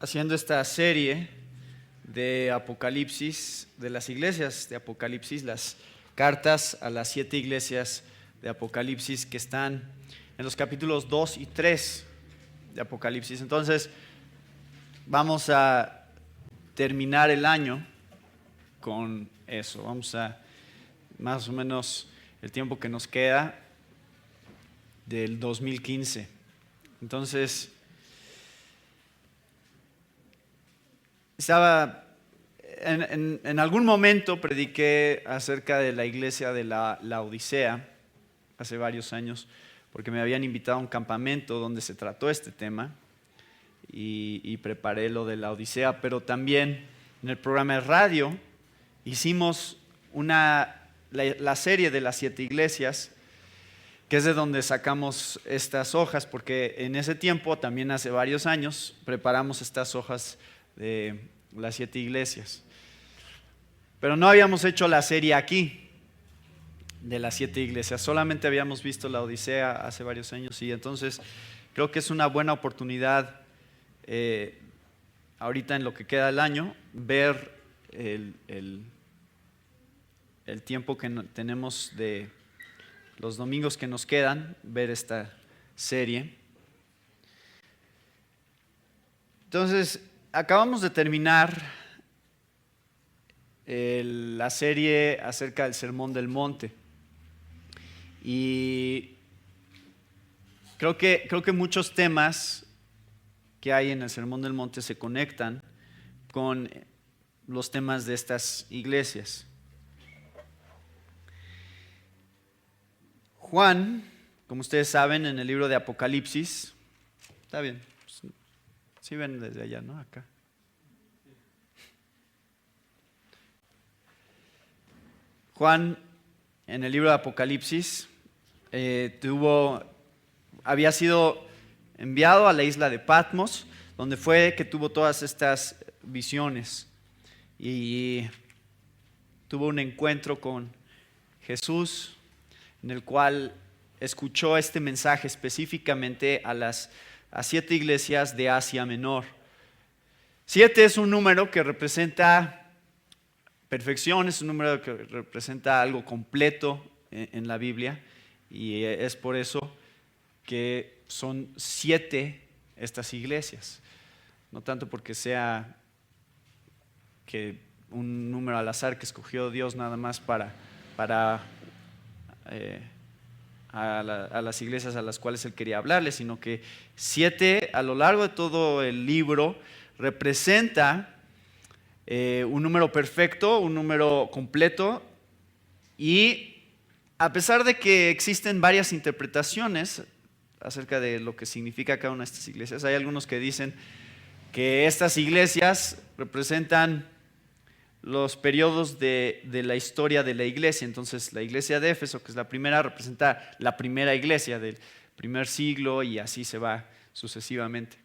haciendo esta serie de Apocalipsis, de las iglesias de Apocalipsis, las cartas a las 7 iglesias de Apocalipsis que están en los capítulos 2 y 3 de Apocalipsis. Entonces, vamos a terminar el año con eso. Vamos a, más o menos, el tiempo que nos queda del 2015. Entonces, en algún momento prediqué acerca de la iglesia de la Odisea hace varios años, porque me habían invitado a un campamento donde se trató este tema y preparé lo de la Odisea, pero también en el programa de radio hicimos la serie de las 7 iglesias, que es de donde sacamos estas hojas, porque en ese tiempo, también hace varios años, preparamos estas hojas de las 7 iglesias. Pero no habíamos hecho la serie aquí de las 7 iglesias, solamente habíamos visto la Odisea hace varios años, y entonces creo que es una buena oportunidad ahorita en lo que queda del año ver el tiempo que tenemos de los domingos que nos quedan, ver esta serie. Entonces, acabamos de terminar la serie acerca del Sermón del Monte y creo que muchos temas que hay en el Sermón del Monte se conectan con los temas de estas iglesias. Juan, como ustedes saben, en el libro de Apocalipsis, está bien, sí ven desde allá, ¿no? Acá. Juan, en el libro de Apocalipsis, había sido enviado a la isla de Patmos, donde fue que tuvo todas estas visiones y tuvo un encuentro con Jesús, en el cual escuchó este mensaje específicamente a 7 iglesias de Asia Menor. 7 es un número que representa perfección, es un número que representa algo completo en la Biblia, y es por eso que son 7 estas iglesias. No tanto porque sea que un número al azar que escogió Dios nada más para a las iglesias a las cuales Él quería hablarles, sino que 7 a lo largo de todo el libro representa un número perfecto, un número completo, y a pesar de que existen varias interpretaciones acerca de lo que significa cada una de estas iglesias, hay algunos que dicen que estas iglesias representan los periodos de la historia de la iglesia. Entonces, la iglesia de Éfeso, que es la primera, representa la primera iglesia del primer siglo, y así se va sucesivamente.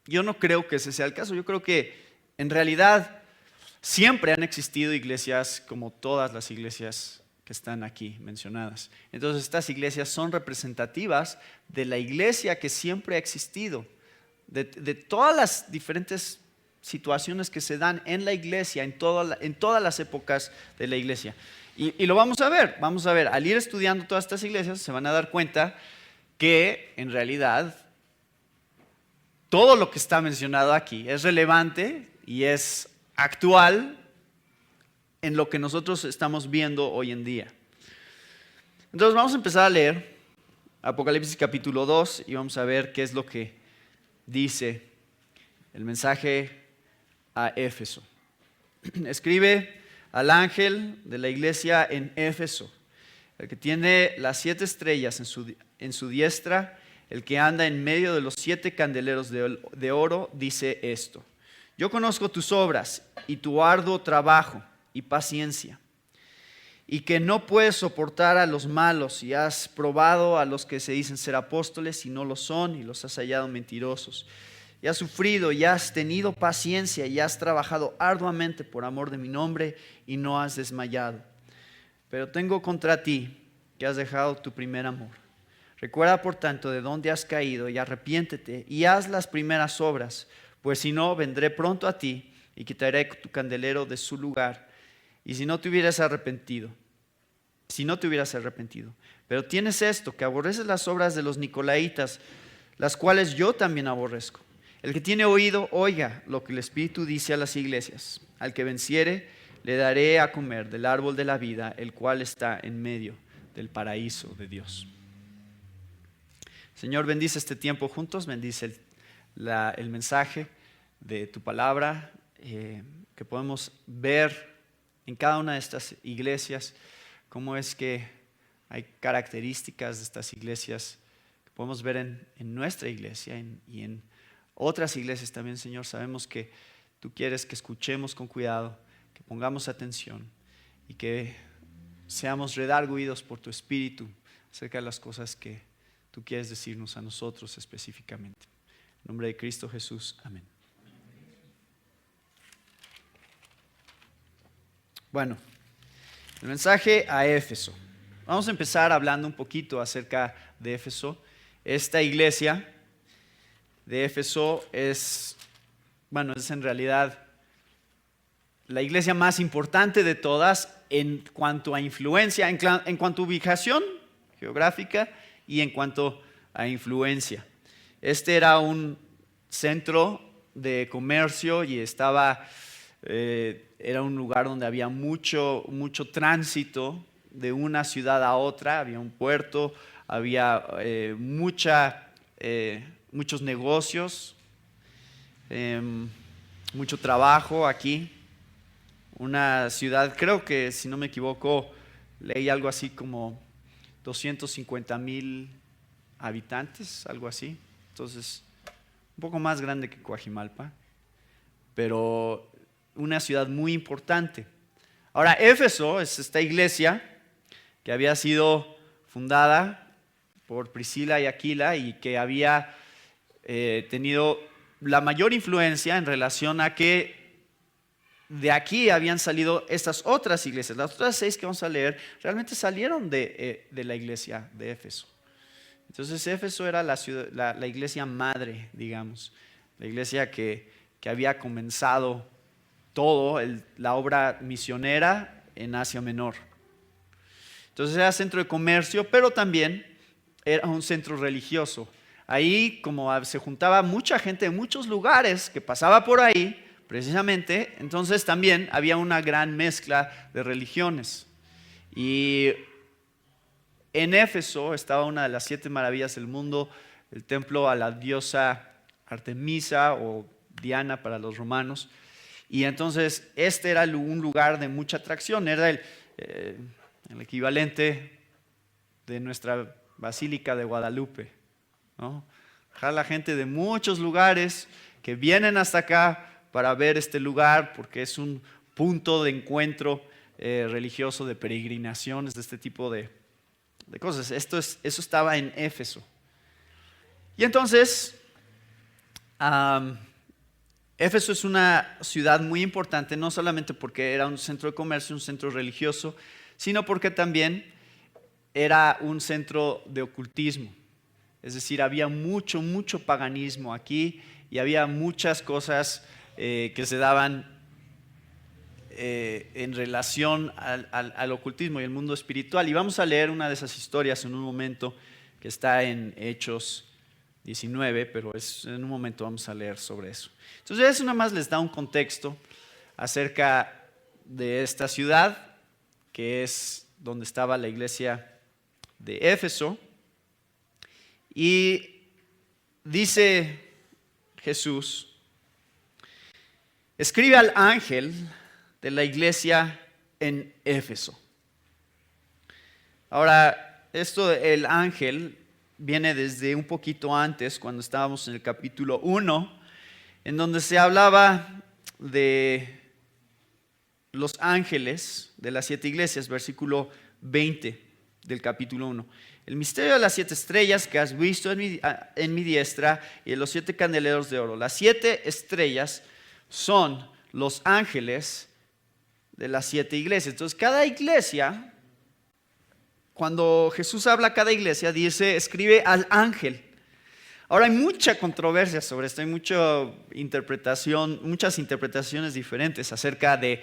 Yo no creo que ese sea el caso. Yo creo que en realidad siempre han existido iglesias como todas las iglesias que están aquí mencionadas. Entonces, estas iglesias son representativas de la iglesia que siempre ha existido, de todas las diferentes situaciones que se dan en la iglesia, en todas las épocas de la iglesia. Y lo vamos a ver, al ir estudiando todas estas iglesias se van a dar cuenta que en realidad todo lo que está mencionado aquí es relevante y es actual en lo que nosotros estamos viendo hoy en día. Entonces vamos a empezar a leer Apocalipsis capítulo 2 y vamos a ver qué es lo que dice el mensaje a Éfeso. Escribe al ángel de la iglesia en Éfeso, el que tiene las 7 estrellas en su diestra, el que anda en medio de los 7 candeleros de oro, dice esto: yo conozco tus obras y tu arduo trabajo y paciencia, y que no puedes soportar a los malos, y has probado a los que se dicen ser apóstoles y no lo son, y los has hallado mentirosos. Y has sufrido y has tenido paciencia y has trabajado arduamente por amor de mi nombre y no has desmayado. Pero tengo contra ti que has dejado tu primer amor. Recuerda por tanto de dónde has caído y arrepiéntete y haz las primeras obras, Pues si no, vendré pronto a ti y quitaré tu candelero de su lugar. Y si no te hubieras arrepentido, pero tienes esto, que aborreces las obras de los nicolaítas, las cuales yo también aborrezco. El que tiene oído, oiga lo que el Espíritu dice a las iglesias. Al que venciere, le daré a comer del árbol de la vida, el cual está en medio del paraíso de Dios. Señor, bendice este tiempo juntos, bendice el mensaje de tu palabra, que podemos ver en cada una de estas iglesias cómo es que hay características de estas iglesias que podemos ver en nuestra iglesia y en otras iglesias también, Señor. Sabemos que tú quieres que escuchemos con cuidado, que pongamos atención y que seamos redarguidos por tu Espíritu acerca de las cosas que tú quieres decirnos a nosotros específicamente. En nombre de Cristo Jesús, amén. Bueno, el mensaje a Éfeso. Vamos a empezar hablando un poquito acerca de Éfeso. Esta iglesia de Éfeso es en realidad la iglesia más importante de todas en cuanto a influencia, en cuanto a ubicación geográfica y en cuanto a influencia. Este era un centro de comercio y era un lugar donde había mucho tránsito de una ciudad a otra. Había un puerto, había muchos negocios, mucho trabajo aquí. Una ciudad, creo que si no me equivoco, leí algo así como 250,000 habitantes, algo así. Entonces, un poco más grande que Coajimalpa, pero una ciudad muy importante. Ahora, Éfeso es esta iglesia que había sido fundada por Priscila y Aquila y que había tenido la mayor influencia en relación a que de aquí habían salido estas otras iglesias. Las otras 6 que vamos a leer realmente salieron de la iglesia de Éfeso. Entonces Éfeso era la iglesia madre, digamos, la iglesia que había comenzado la obra misionera en Asia Menor. Entonces era centro de comercio, pero también era un centro religioso. Ahí, como se juntaba mucha gente de muchos lugares que pasaba por ahí, precisamente, entonces también había una gran mezcla de religiones. Y en Éfeso estaba una de las 7 maravillas del mundo, el templo a la diosa Artemisa o Diana para los romanos. Y entonces este era un lugar de mucha atracción, era el equivalente de nuestra Basílica de Guadalupe, ¿no? Jala gente de muchos lugares que vienen hasta acá para ver este lugar porque es un punto de encuentro religioso, de peregrinaciones, de este tipo de cosas. Eso estaba en Éfeso. Y entonces, Éfeso es una ciudad muy importante, no solamente porque era un centro de comercio, un centro religioso, sino porque también era un centro de ocultismo. Es decir, había mucho paganismo aquí y había muchas cosas que se daban en relación al ocultismo y el mundo espiritual. Y vamos a leer una de esas historias en un momento que está en Hechos 19, pero en un momento vamos a leer sobre eso. Entonces eso nada más les da un contexto acerca de esta ciudad, que es donde estaba la iglesia de Éfeso. Y dice Jesús: escribe al ángel de la iglesia en Éfeso. Ahora, el ángel viene desde un poquito antes, cuando estábamos en el capítulo 1, en donde se hablaba de los ángeles de las 7 iglesias, versículo 20 del capítulo 1. El misterio de las 7 estrellas que has visto en mi diestra y de los 7 candeleros de oro. Las 7 estrellas son los ángeles de las 7 iglesias. Entonces, cada iglesia, cuando Jesús habla a cada iglesia, dice, escribe al ángel. Ahora hay mucha controversia sobre esto, hay muchas interpretaciones diferentes acerca de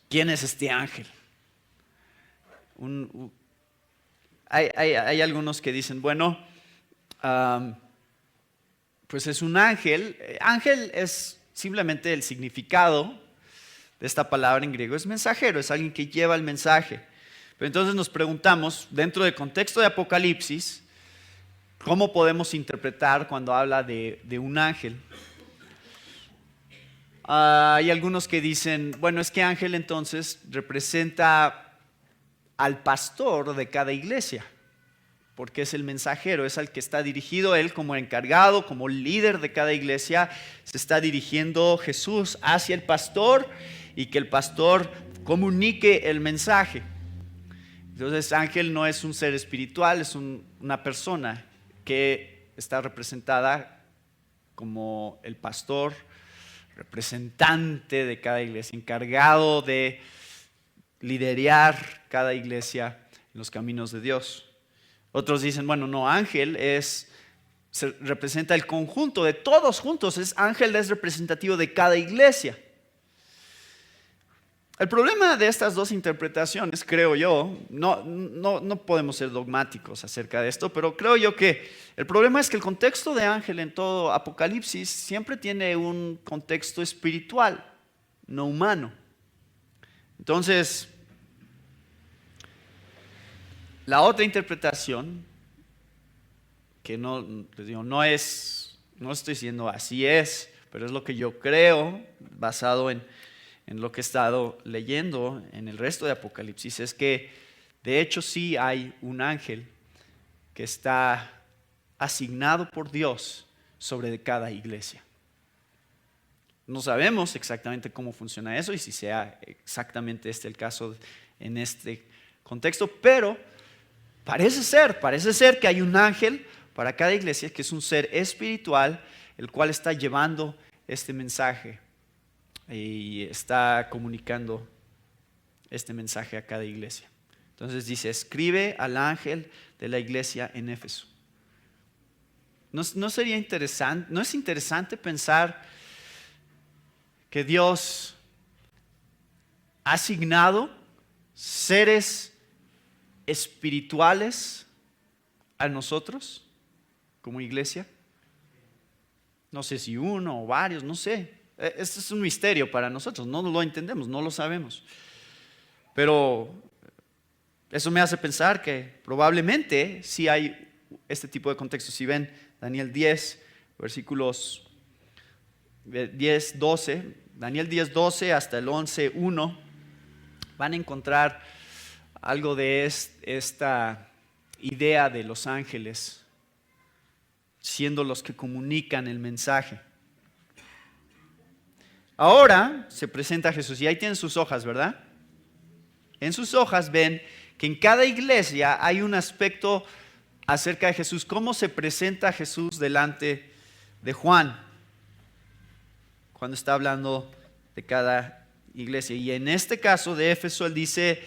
quién es este ángel. Hay algunos que dicen, bueno, pues es un ángel. Ángel es simplemente el significado de esta palabra en griego, es mensajero, es alguien que lleva el mensaje. Pero entonces nos preguntamos, dentro del contexto de Apocalipsis, ¿cómo podemos interpretar cuando habla de un ángel? Hay algunos que dicen, bueno, es que ángel entonces representa al pastor de cada iglesia, porque es el mensajero, es al que está dirigido él como encargado, como líder de cada iglesia. Se está dirigiendo Jesús hacia el pastor y que el pastor comunique el mensaje. Entonces ángel no es un ser espiritual, es una persona que está representada como el pastor, representante de cada iglesia, encargado de liderar cada iglesia en los caminos de Dios. Otros dicen, bueno, no, ángel representa el conjunto de todos juntos, ángel es representativo de cada iglesia. El problema de estas dos interpretaciones, creo yo, no podemos ser dogmáticos acerca de esto, pero creo yo que el problema es que el contexto de ángel en todo Apocalipsis siempre tiene un contexto espiritual, no humano. Entonces, la otra interpretación, que no estoy diciendo así es, pero es lo que yo creo, basado en lo que he estado leyendo en el resto de Apocalipsis, es que de hecho sí hay un ángel que está asignado por Dios sobre cada iglesia. No sabemos exactamente cómo funciona eso y si sea exactamente este el caso en este contexto, pero parece ser que hay un ángel para cada iglesia que es un ser espiritual, el cual está llevando este mensaje y está comunicando este mensaje a cada iglesia. Entonces dice, escribe al ángel de la iglesia en Éfeso. ¿No sería interesante, no es interesante pensar que Dios ha asignado seres espirituales a nosotros como iglesia? No sé si uno o varios, no sé. Esto es un misterio para nosotros, no lo entendemos, no lo sabemos. Pero eso me hace pensar que probablemente sí hay este tipo de contexto. Si ven Daniel 10, versículos 10, 12, Daniel 10, 12 hasta el 11, 1, van a encontrar algo de esta idea de los ángeles siendo los que comunican el mensaje. Ahora se presenta Jesús y ahí tienen sus hojas, ¿verdad? En sus hojas ven que en cada iglesia hay un aspecto acerca de Jesús, cómo se presenta Jesús delante de Juan cuando está hablando de cada iglesia. Y en este caso de Éfeso, él dice,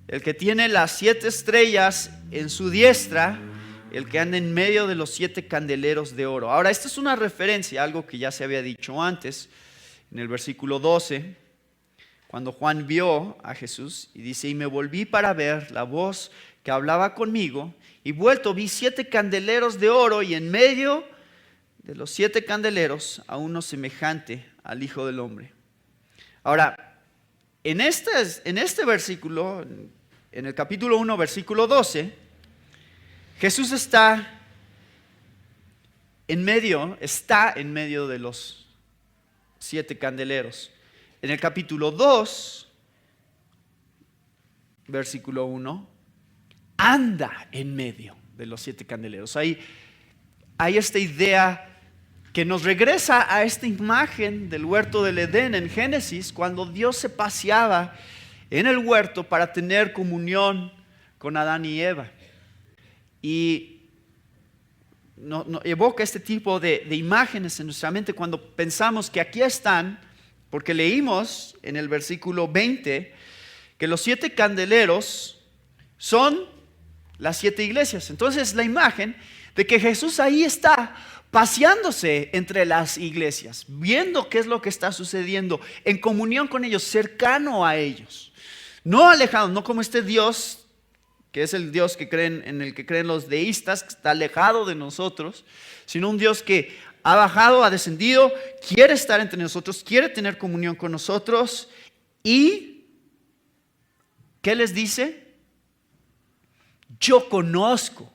el que tiene las 7 estrellas en su diestra, el que anda en medio de los 7 candeleros de oro. Ahora, esta es una referencia a algo que ya se había dicho antes, en el versículo 12, cuando Juan vio a Jesús y dice, y me volví para ver la voz que hablaba conmigo, y vuelto vi 7 candeleros de oro, y en medio de los 7 candeleros a uno semejante al Hijo del Hombre. Ahora, en este versículo, en el capítulo 1, versículo 12, Jesús está en medio de los 7 candeleros. En el capítulo 2, versículo 1, anda en medio de los 7 candeleros. Hay esta idea que nos regresa a esta imagen del huerto del Edén en Génesis, cuando Dios se paseaba en el huerto para tener comunión con Adán y Eva. Y evoca este tipo de imágenes en nuestra mente cuando pensamos que aquí están, porque leímos en el versículo 20 que los 7 candeleros son las 7 iglesias. Entonces la imagen de que Jesús ahí está paseándose entre las iglesias, viendo qué es lo que está sucediendo, en comunión con ellos, cercano a ellos, no alejado, no como este Dios que es el Dios en el que creen los deístas, que está alejado de nosotros, sino un Dios que ha bajado, ha descendido, quiere estar entre nosotros, quiere tener comunión con nosotros. ¿Y qué les dice? Yo conozco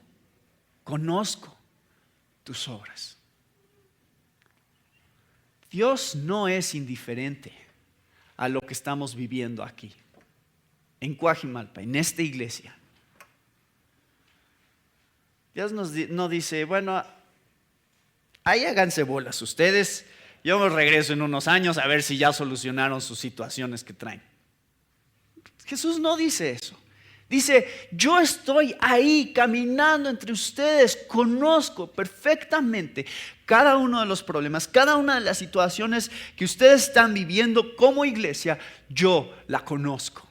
tus obras. Dios no es indiferente a lo que estamos viviendo aquí, en Cuajimalpa, en esta iglesia. Dios no dice, bueno, ahí háganse bolas ustedes, yo me regreso en unos años a ver si ya solucionaron sus situaciones que traen. Jesús no dice eso. Dice, yo estoy ahí caminando entre ustedes, conozco perfectamente cada uno de los problemas, cada una de las situaciones que ustedes están viviendo como iglesia, yo la conozco.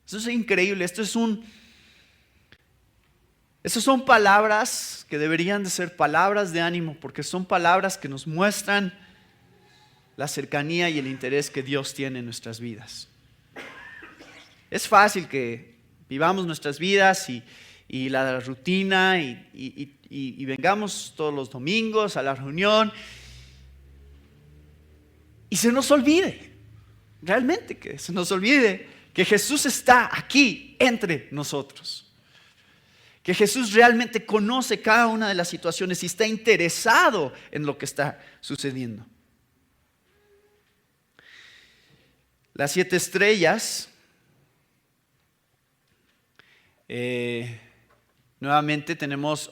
Eso es increíble, Estas son palabras que deberían de ser palabras de ánimo, porque son palabras que nos muestran la cercanía y el interés que Dios tiene en nuestras vidas. Es fácil que vivamos nuestras vidas y la rutina y vengamos todos los domingos a la reunión y se nos olvide, realmente que se nos olvide que Jesús está aquí entre nosotros. Que Jesús realmente conoce cada una de las situaciones y está interesado en lo que está sucediendo. Las 7 estrellas, nuevamente tenemos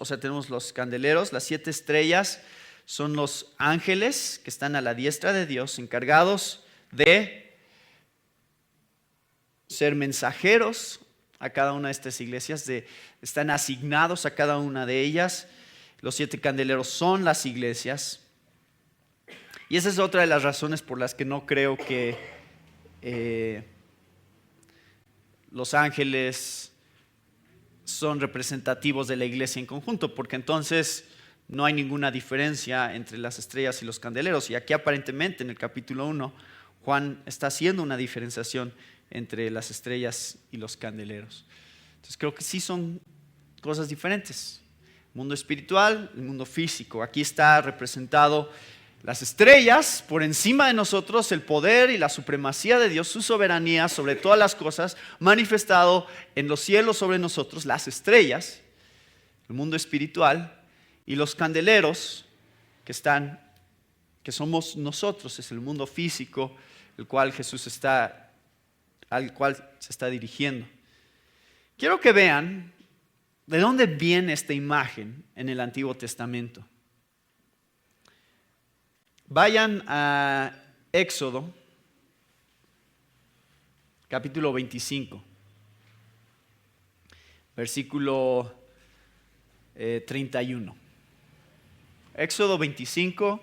los candeleros. Las 7 estrellas son los ángeles que están a la diestra de Dios, encargados de ser mensajeros a cada una de estas iglesias, están asignados a cada una de ellas. Los 7 candeleros son las iglesias. Y esa es otra de las razones por las que no creo que los ángeles son representativos de la iglesia en conjunto, porque entonces no hay ninguna diferencia entre las estrellas y los candeleros. Y aquí aparentemente en el capítulo 1, Juan está haciendo una diferenciación entre las estrellas y los candeleros. Entonces creo que sí son cosas diferentes. El mundo espiritual, el mundo físico. Aquí está representado las estrellas por encima de nosotros, el poder y la supremacía de Dios, su soberanía sobre todas las cosas, manifestado en los cielos sobre nosotros, las estrellas, el mundo espiritual, y los candeleros que somos nosotros, es el mundo físico, al cual se está dirigiendo. Quiero que vean de dónde viene esta imagen en el Antiguo Testamento. Vayan a Éxodo, capítulo 25, versículo 31. Éxodo 25,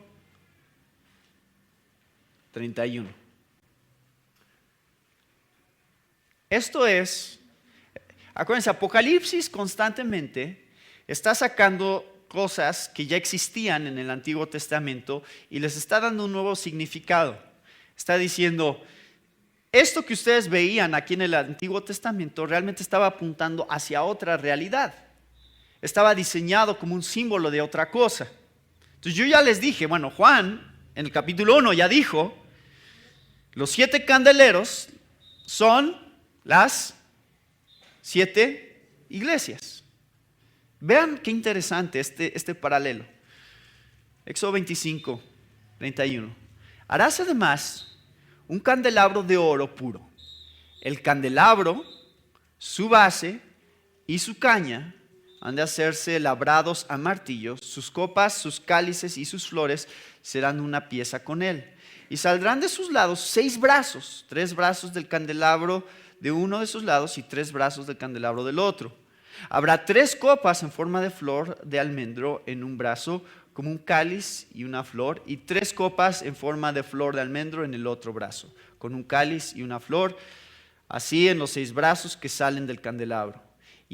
31. Esto es, acuérdense, Apocalipsis constantemente está sacando cosas que ya existían en el Antiguo Testamento y les está dando un nuevo significado. Está diciendo, esto que ustedes veían aquí en el Antiguo Testamento realmente estaba apuntando hacia otra realidad. Estaba diseñado como un símbolo de otra cosa. Entonces yo ya les dije, bueno, Juan en el capítulo 1 ya dijo, los 7 candeleros son las 7 iglesias. Vean qué interesante este paralelo. Éxodo 25, 31. Harás además un candelabro de oro puro. El candelabro, su base y su caña han de hacerse labrados a martillo. Sus copas, sus cálices y sus flores serán una pieza con él. Y saldrán de sus lados 6 brazos, 3 brazos del candelabro de uno de sus lados y 3 brazos del candelabro del otro. Habrá 3 copas en forma de flor de almendro en un brazo, como un cáliz y una flor, y 3 copas en forma de flor de almendro en el otro brazo, con un cáliz y una flor, así en los 6 brazos que salen del candelabro.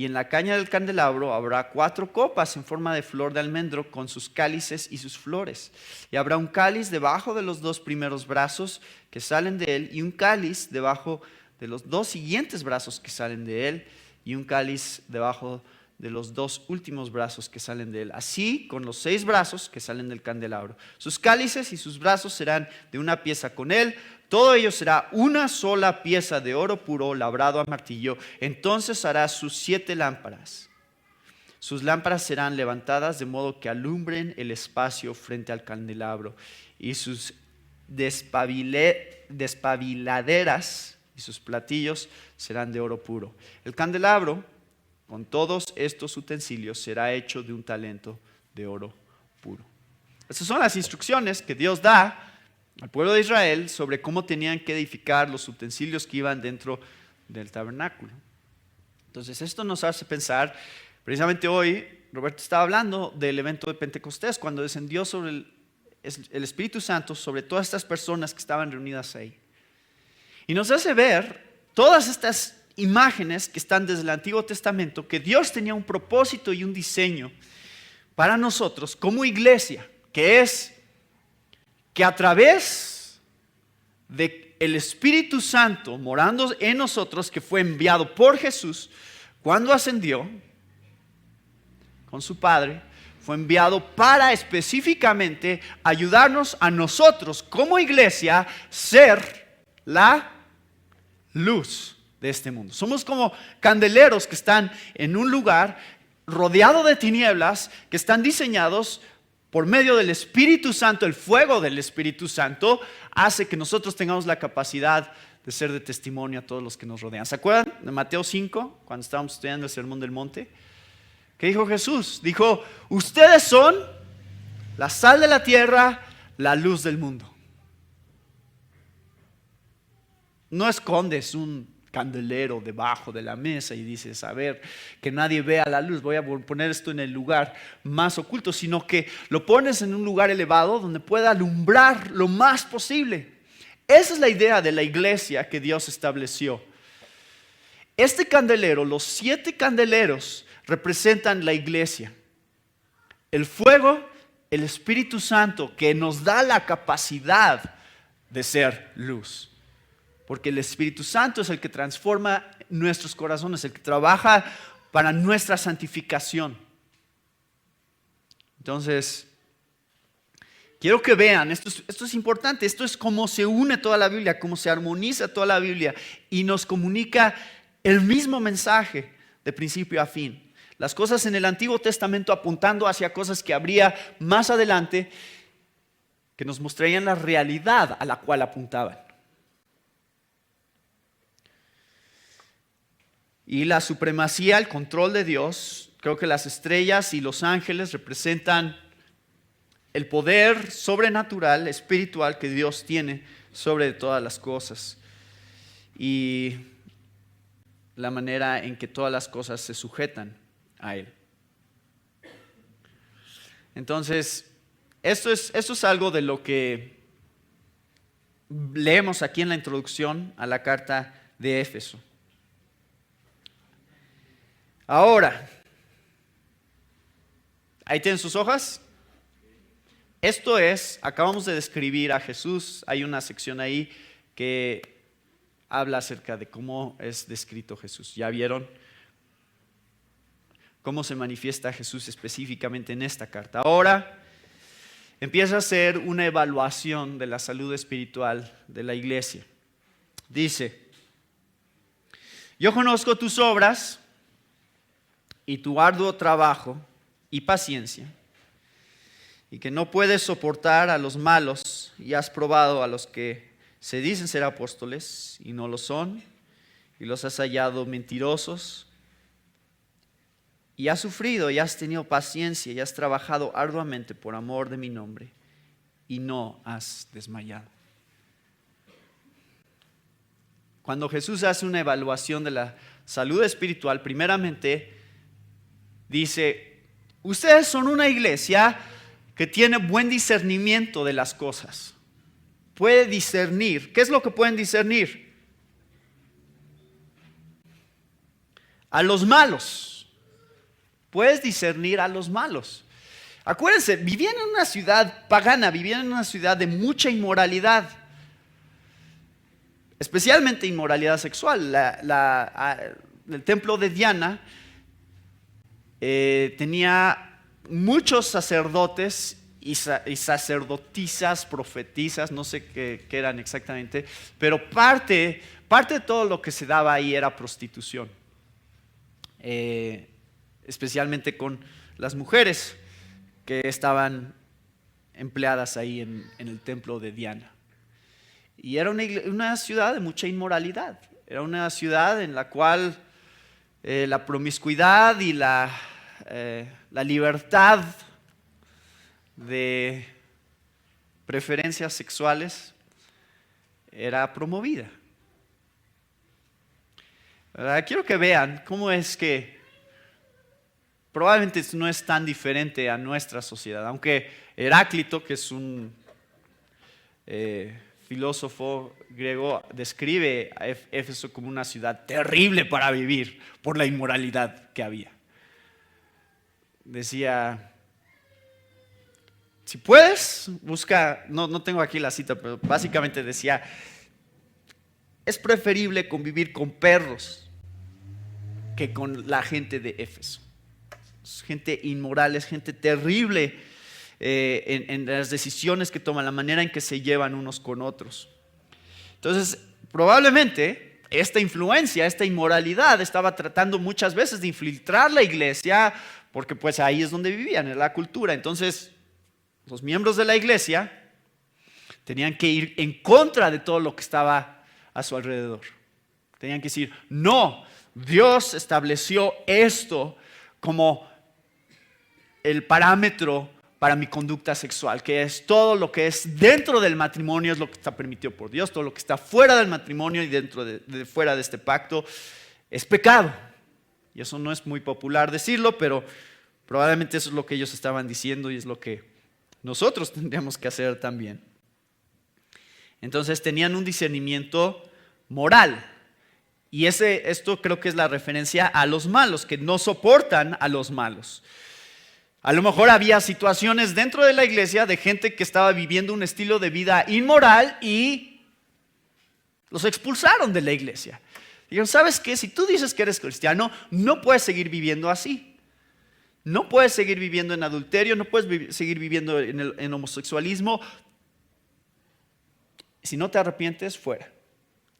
y en la caña del candelabro habrá 4 copas en forma de flor de almendro con sus cálices y sus flores. Y habrá un cáliz debajo de los 2 primeros brazos que salen de él, y un cáliz debajo de los 2 siguientes brazos que salen de él, y un cáliz debajo de los 2 últimos brazos que salen de él. Así con los 6 brazos que salen del candelabro. Sus cálices y sus brazos serán de una pieza con él. Todo ello será una sola pieza de oro puro labrado a martillo. Entonces hará sus 7 lámparas. Sus lámparas serán levantadas de modo que alumbren el espacio frente al candelabro. Y sus despabiladeras y sus platillos serán de oro puro. El candelabro, con todos estos utensilios, será hecho de un talento de oro puro. Estas son las instrucciones que Dios da al pueblo de Israel sobre cómo tenían que edificar los utensilios que iban dentro del tabernáculo. Entonces esto nos hace pensar, precisamente hoy Roberto estaba hablando del evento de Pentecostés, cuando descendió sobre el Espíritu Santo sobre todas estas personas que estaban reunidas ahí. Y nos hace ver todas estas imágenes que están desde el Antiguo Testamento, que Dios tenía un propósito y un diseño para nosotros como iglesia, que es que a través de el Espíritu Santo morando en nosotros, que fue enviado por Jesús cuando ascendió con su Padre, fue enviado para específicamente ayudarnos a nosotros como iglesia ser la luz de este mundo. Somos como candeleros que están en un lugar rodeado de tinieblas, que están diseñados por medio del Espíritu Santo. El fuego del Espíritu Santo hace que nosotros tengamos la capacidad de ser de testimonio a todos los que nos rodean. ¿Se acuerdan de Mateo 5, cuando estábamos estudiando el Sermón del Monte? ¿Qué dijo Jesús? Dijo: ustedes son la sal de la tierra, la luz del mundo. No escondes un candelero debajo de la mesa y dices: a ver, que nadie vea la luz, voy a poner esto en el lugar más oculto, sino que lo pones en un lugar elevado donde pueda alumbrar lo más posible. Esa es la idea de la iglesia que Dios estableció. Este candelero, los 7 candeleros, representan la iglesia. El fuego, el Espíritu Santo, que nos da la capacidad de ser luz. Porque el Espíritu Santo es el que transforma nuestros corazones, el que trabaja para nuestra santificación. Entonces, quiero que vean, esto es importante, esto es cómo se une toda la Biblia, cómo se armoniza toda la Biblia y nos comunica el mismo mensaje de principio a fin. Las cosas en el Antiguo Testamento apuntando hacia cosas que habría más adelante, que nos mostrarían la realidad a la cual apuntaban. Y la supremacía, el control de Dios, creo que las estrellas y los ángeles representan el poder sobrenatural, espiritual que Dios tiene sobre todas las cosas. Y la manera en que todas las cosas se sujetan a Él. Entonces, esto es algo de lo que leemos aquí en la introducción a la carta de Éfeso. Ahora, ahí tienen sus hojas. Esto es, acabamos de describir a Jesús. Hay una sección ahí que habla acerca de cómo es descrito Jesús. ¿Ya vieron cómo se manifiesta Jesús específicamente en esta carta? Ahora empieza a hacer una evaluación de la salud espiritual de la iglesia. Dice: yo conozco tus obras y tu arduo trabajo y paciencia, y que no puedes soportar a los malos, y has probado a los que se dicen ser apóstoles y no lo son, y los has hallado mentirosos, y has sufrido y has tenido paciencia y has trabajado arduamente por amor de mi nombre, y no has desmayado. Cuando Jesús hace una evaluación de la salud espiritual, primeramente dice: ustedes son una iglesia que tiene buen discernimiento de las cosas. Puede discernir. ¿Qué es lo que pueden discernir? a los malos. Puedes discernir a los malos. Acuérdense, vivían en una ciudad pagana, vivían en una ciudad de mucha inmoralidad, especialmente inmoralidad sexual. El templo de Diana tenía muchos sacerdotes y sacerdotisas, profetisas, no sé qué eran exactamente, pero parte de todo lo que se daba ahí era prostitución, especialmente con las mujeres que estaban empleadas ahí en el templo de Diana. Y era una ciudad de mucha inmoralidad, era una ciudad en la cual la promiscuidad y la libertad de preferencias sexuales era promovida. ¿Verdad? Quiero que vean cómo es que probablemente no es tan diferente a nuestra sociedad, aunque Heráclito, que es un filósofo griego, describe a Éfeso como una ciudad terrible para vivir por la inmoralidad que había. Decía, si puedes, busca, no tengo aquí la cita, pero básicamente decía, es preferible convivir con perros que con la gente de Éfeso. Es gente inmoral, es gente terrible en las decisiones que toman, la manera en que se llevan unos con otros. Entonces, probablemente esta influencia, esta inmoralidad estaba tratando muchas veces de infiltrar la iglesia, porque pues ahí es donde vivían, en la cultura. Entonces, los miembros de la iglesia tenían que ir en contra de todo lo que estaba a su alrededor. Tenían que decir, no, Dios estableció esto como el parámetro para mi conducta sexual, que es todo lo que es dentro del matrimonio es lo que está permitido por Dios, todo lo que está fuera del matrimonio y dentro de fuera de este pacto es pecado. Y eso no es muy popular decirlo, pero probablemente eso es lo que ellos estaban diciendo y es lo que nosotros tendríamos que hacer también. Entonces tenían un discernimiento moral. Y esto creo que es la referencia a los malos, que no soportan a los malos. A lo mejor había situaciones dentro de la iglesia de gente que estaba viviendo un estilo de vida inmoral y los expulsaron de la iglesia. Dijeron, ¿sabes qué? Si tú dices que eres cristiano, no puedes seguir viviendo así. No puedes seguir viviendo en adulterio, no puedes seguir viviendo en homosexualismo. Si no te arrepientes, fuera.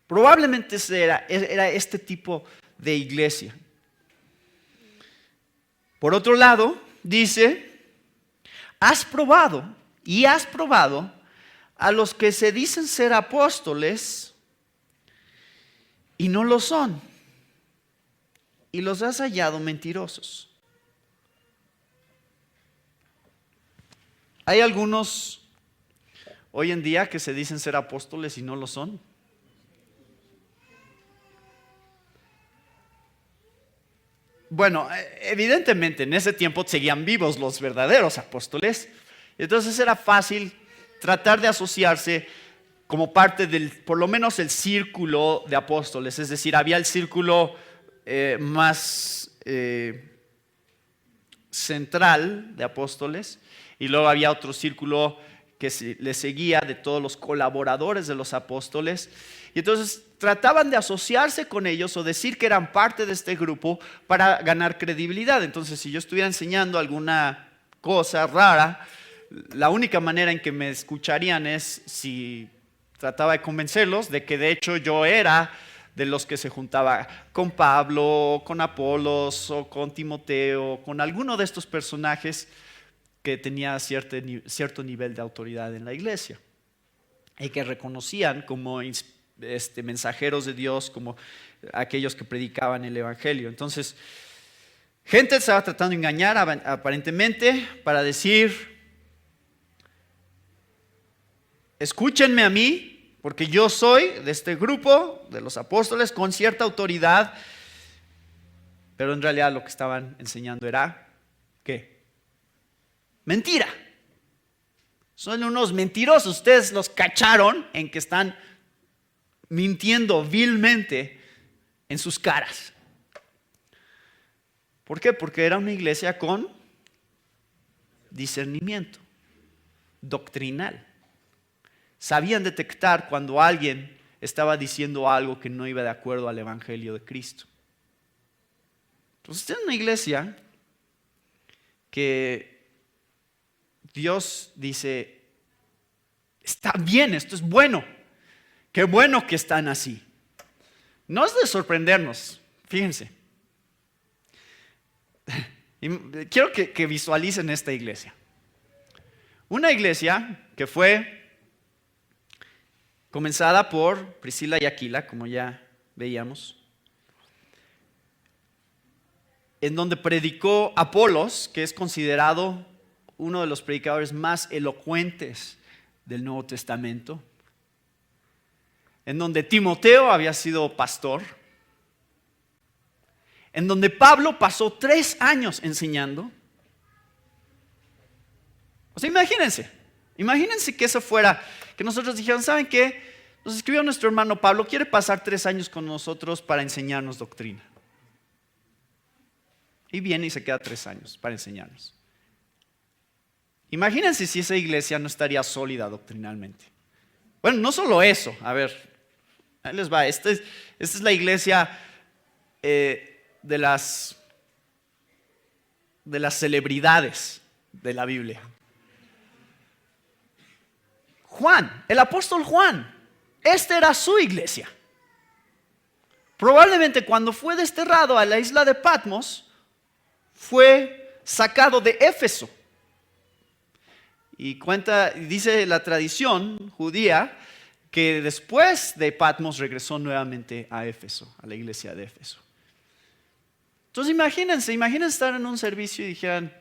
Probablemente era este tipo de iglesia. Por otro lado, dice, has probado a los que se dicen ser apóstoles y no lo son, y los has hallado mentirosos. Hay algunos hoy en día que se dicen ser apóstoles y no lo son. Bueno, evidentemente en ese tiempo seguían vivos los verdaderos apóstoles, entonces era fácil tratar de asociarse como parte del, por lo menos el círculo de apóstoles, es decir, había el círculo más central de apóstoles y luego había otro círculo que le seguía de todos los colaboradores de los apóstoles. Y entonces trataban de asociarse con ellos o decir que eran parte de este grupo para ganar credibilidad. Entonces, si yo estuviera enseñando alguna cosa rara, la única manera en que me escucharían es si trataba de convencerlos de que de hecho yo era de los que se juntaba con Pablo, con Apolos o con Timoteo, con alguno de estos personajes que tenía cierto nivel de autoridad en la iglesia y que reconocían como mensajeros de Dios, como aquellos que predicaban el evangelio. Entonces, gente estaba tratando de engañar aparentemente para decir, escúchenme a mí, porque yo soy de este grupo, de los apóstoles, con cierta autoridad, pero en realidad lo que estaban enseñando era, ¿qué? Mentira. Son unos mentirosos. Ustedes los cacharon en que están mintiendo vilmente en sus caras. ¿Por qué? Porque era una iglesia con discernimiento doctrinal. Sabían detectar cuando alguien estaba diciendo algo que no iba de acuerdo al evangelio de Cristo. Entonces, esta es una iglesia que Dios dice, está bien, esto es bueno. Qué bueno que están así. No es de sorprendernos, fíjense. Quiero que visualicen esta iglesia. Una iglesia que fue comenzada por Priscila y Aquila, como ya veíamos, en donde predicó Apolos, que es considerado uno de los predicadores más elocuentes del Nuevo Testamento, en donde Timoteo había sido pastor, en donde Pablo pasó 3 años enseñando. O sea, imagínense que eso fuera, que nosotros dijeran, ¿saben qué? Nos escribió nuestro hermano Pablo, quiere pasar 3 años con nosotros para enseñarnos doctrina. Y viene y se queda 3 años para enseñarnos. Imagínense si esa iglesia no estaría sólida doctrinalmente. Bueno, no solo eso, a ver, ahí les va, esta es la iglesia de las celebridades de la Biblia. Juan, el apóstol Juan, esta era su iglesia. Probablemente cuando fue desterrado a la isla de Patmos, fue sacado de Éfeso. Y dice la tradición judía que después de Patmos regresó nuevamente a Éfeso, a la iglesia de Éfeso. Entonces imagínense estar en un servicio y dijeran,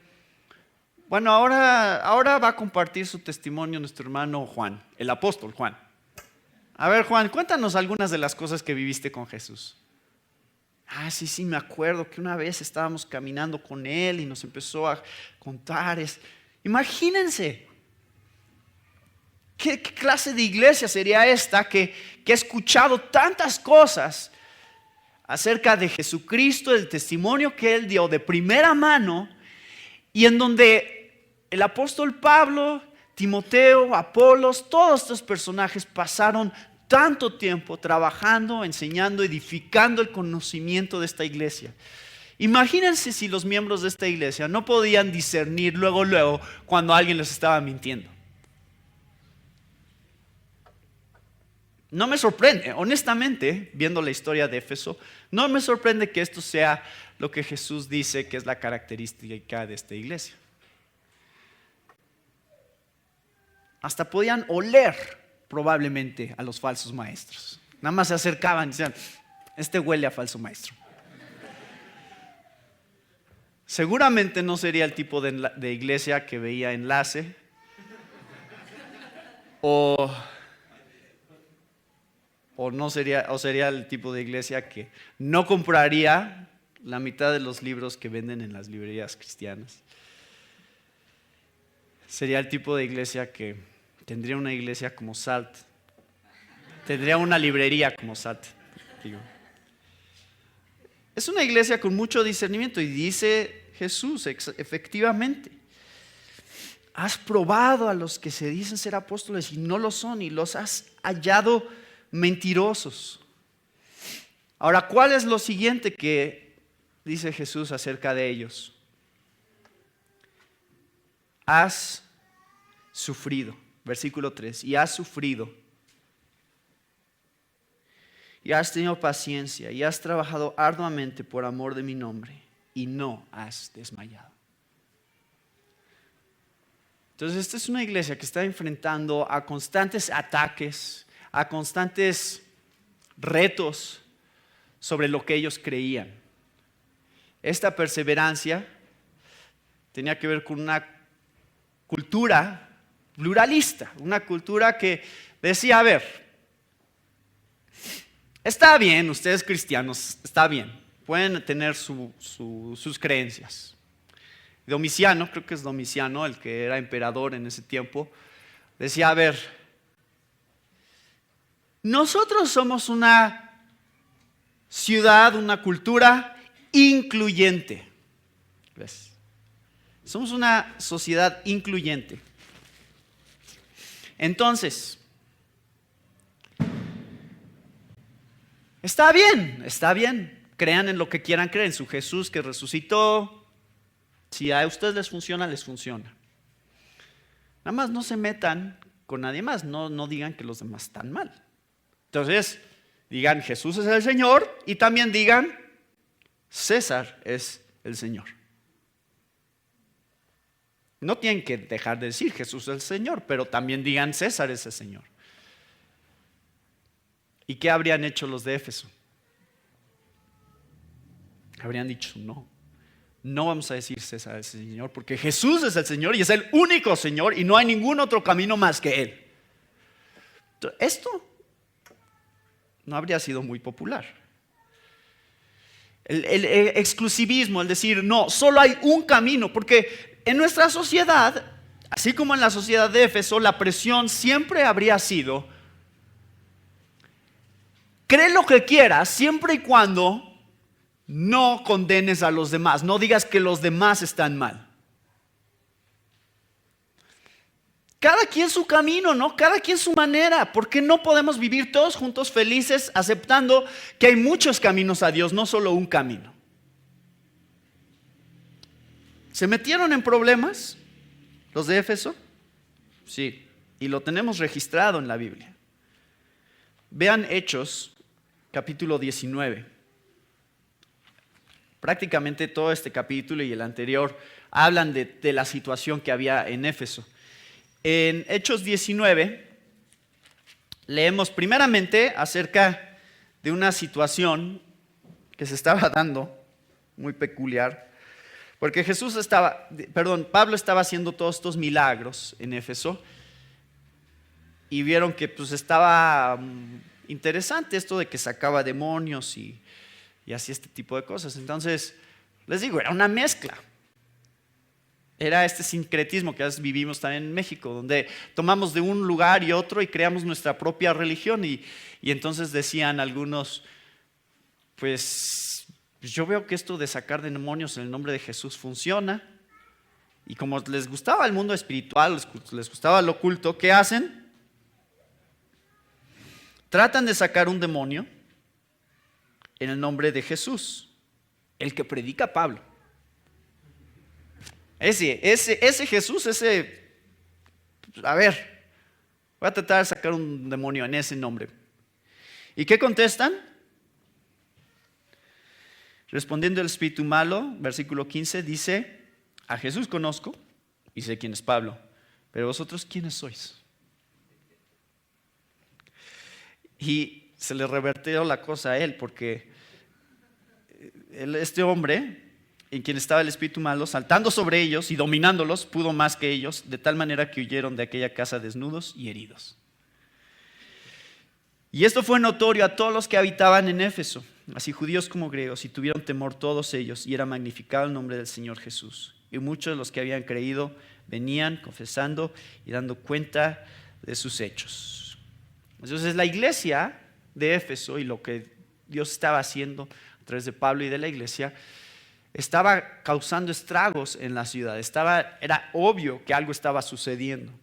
bueno, ahora va a compartir su testimonio nuestro hermano Juan, el apóstol Juan. A ver, Juan, cuéntanos algunas de las cosas que viviste con Jesús. Sí, me acuerdo que una vez estábamos caminando con él y nos empezó a contar. Imagínense, ¿qué clase de iglesia sería esta que ha escuchado tantas cosas acerca de Jesucristo, el testimonio que él dio de primera mano, y en donde el apóstol Pablo, Timoteo, Apolos, todos estos personajes pasaron tanto tiempo trabajando, enseñando, edificando el conocimiento de esta iglesia? Imagínense si los miembros de esta iglesia no podían discernir luego cuando alguien les estaba mintiendo. No me sorprende, honestamente, viendo la historia de Éfeso, no me sorprende que esto sea lo que Jesús dice que es la característica de esta iglesia. Hasta podían oler probablemente a los falsos maestros. Nada más se acercaban y decían, este huele a falso maestro. Seguramente no sería el tipo de iglesia que veía Enlace o sería el tipo de iglesia que no compraría la mitad de los libros que venden en las librerías cristianas. Sería el tipo de iglesia que tendría una iglesia como Salt, tendría una librería como Salt. Es una iglesia con mucho discernimiento y dice Jesús, efectivamente, has probado a los que se dicen ser apóstoles y no lo son y los has hallado mentirosos. Ahora, ¿cuál es lo siguiente que dice Jesús acerca de ellos? Has sufrido, versículo 3, y has sufrido, y has tenido paciencia, y has trabajado arduamente por amor de mi nombre, y no has desmayado. Entonces, esta es una iglesia que está enfrentando a constantes ataques, a constantes retos sobre lo que ellos creían. Esta perseverancia tenía que ver con una cultura pluralista, una cultura que decía, a ver, está bien, ustedes cristianos, está bien, pueden tener sus creencias. Domiciano, creo que es Domiciano, el que era emperador en ese tiempo, decía, a ver, nosotros somos una ciudad, una cultura incluyente. ¿Ves? Somos una sociedad incluyente. Entonces, está bien. Crean en lo que quieran creer, en su Jesús que resucitó. Si a ustedes les funciona, les funciona. Nada más no se metan con nadie más, no digan que los demás están mal. Entonces, digan Jesús es el Señor y también digan César es el Señor. No tienen que dejar de decir Jesús es el Señor, pero también digan César es el Señor. ¿Y qué habrían hecho los de Éfeso? Habrían dicho no vamos a decir César es el Señor, porque Jesús es el Señor y es el único Señor y no hay ningún otro camino más que Él. Esto no habría sido muy popular. El exclusivismo, el decir no, solo hay un camino, porque en nuestra sociedad, así como en la sociedad de Éfeso, la presión siempre habría sido: cree lo que quieras siempre y cuando no condenes a los demás, no digas que los demás están mal. Cada quien su camino, ¿no? Cada quien su manera. ¿Por qué no podemos vivir todos juntos felices aceptando que hay muchos caminos a Dios, no solo un camino? ¿Se metieron en problemas los de Éfeso? Sí, y lo tenemos registrado en la Biblia. Vean Hechos, capítulo 19. Prácticamente todo este capítulo y el anterior hablan de la situación que había en Éfeso. En Hechos 19 leemos primeramente acerca de una situación que se estaba dando, muy peculiar, porque Pablo estaba haciendo todos estos milagros en Éfeso y vieron que pues estaba interesante esto de que sacaba demonios y hacía este tipo de cosas. Entonces, les digo, era una mezcla. Era este sincretismo que a veces vivimos también en México, donde tomamos de un lugar y otro y creamos nuestra propia religión. Y entonces decían algunos, pues yo veo que esto de sacar demonios en el nombre de Jesús funciona. Y como les gustaba el mundo espiritual, les gustaba lo oculto, ¿qué hacen? Tratan de sacar un demonio en el nombre de Jesús, el que predica Pablo. Ese Jesús, a ver, voy a tratar de sacar un demonio en ese nombre. ¿Y qué contestan? Respondiendo el espíritu malo, versículo 15, dice: a Jesús conozco y sé quién es Pablo, pero vosotros, ¿quiénes sois? Y se le revertió la cosa a él, porque este hombre, en quien estaba el espíritu malo, saltando sobre ellos y dominándolos, pudo más que ellos, de tal manera que huyeron de aquella casa desnudos y heridos. Y esto fue notorio a todos los que habitaban en Éfeso, así judíos como griegos, y tuvieron temor todos ellos, y era magnificado el nombre del Señor Jesús. Y muchos de los que habían creído venían confesando y dando cuenta de sus hechos. Entonces la iglesia de Éfeso y lo que Dios estaba haciendo a través de Pablo y de la iglesia estaba causando estragos en la ciudad. Era obvio que algo estaba sucediendo.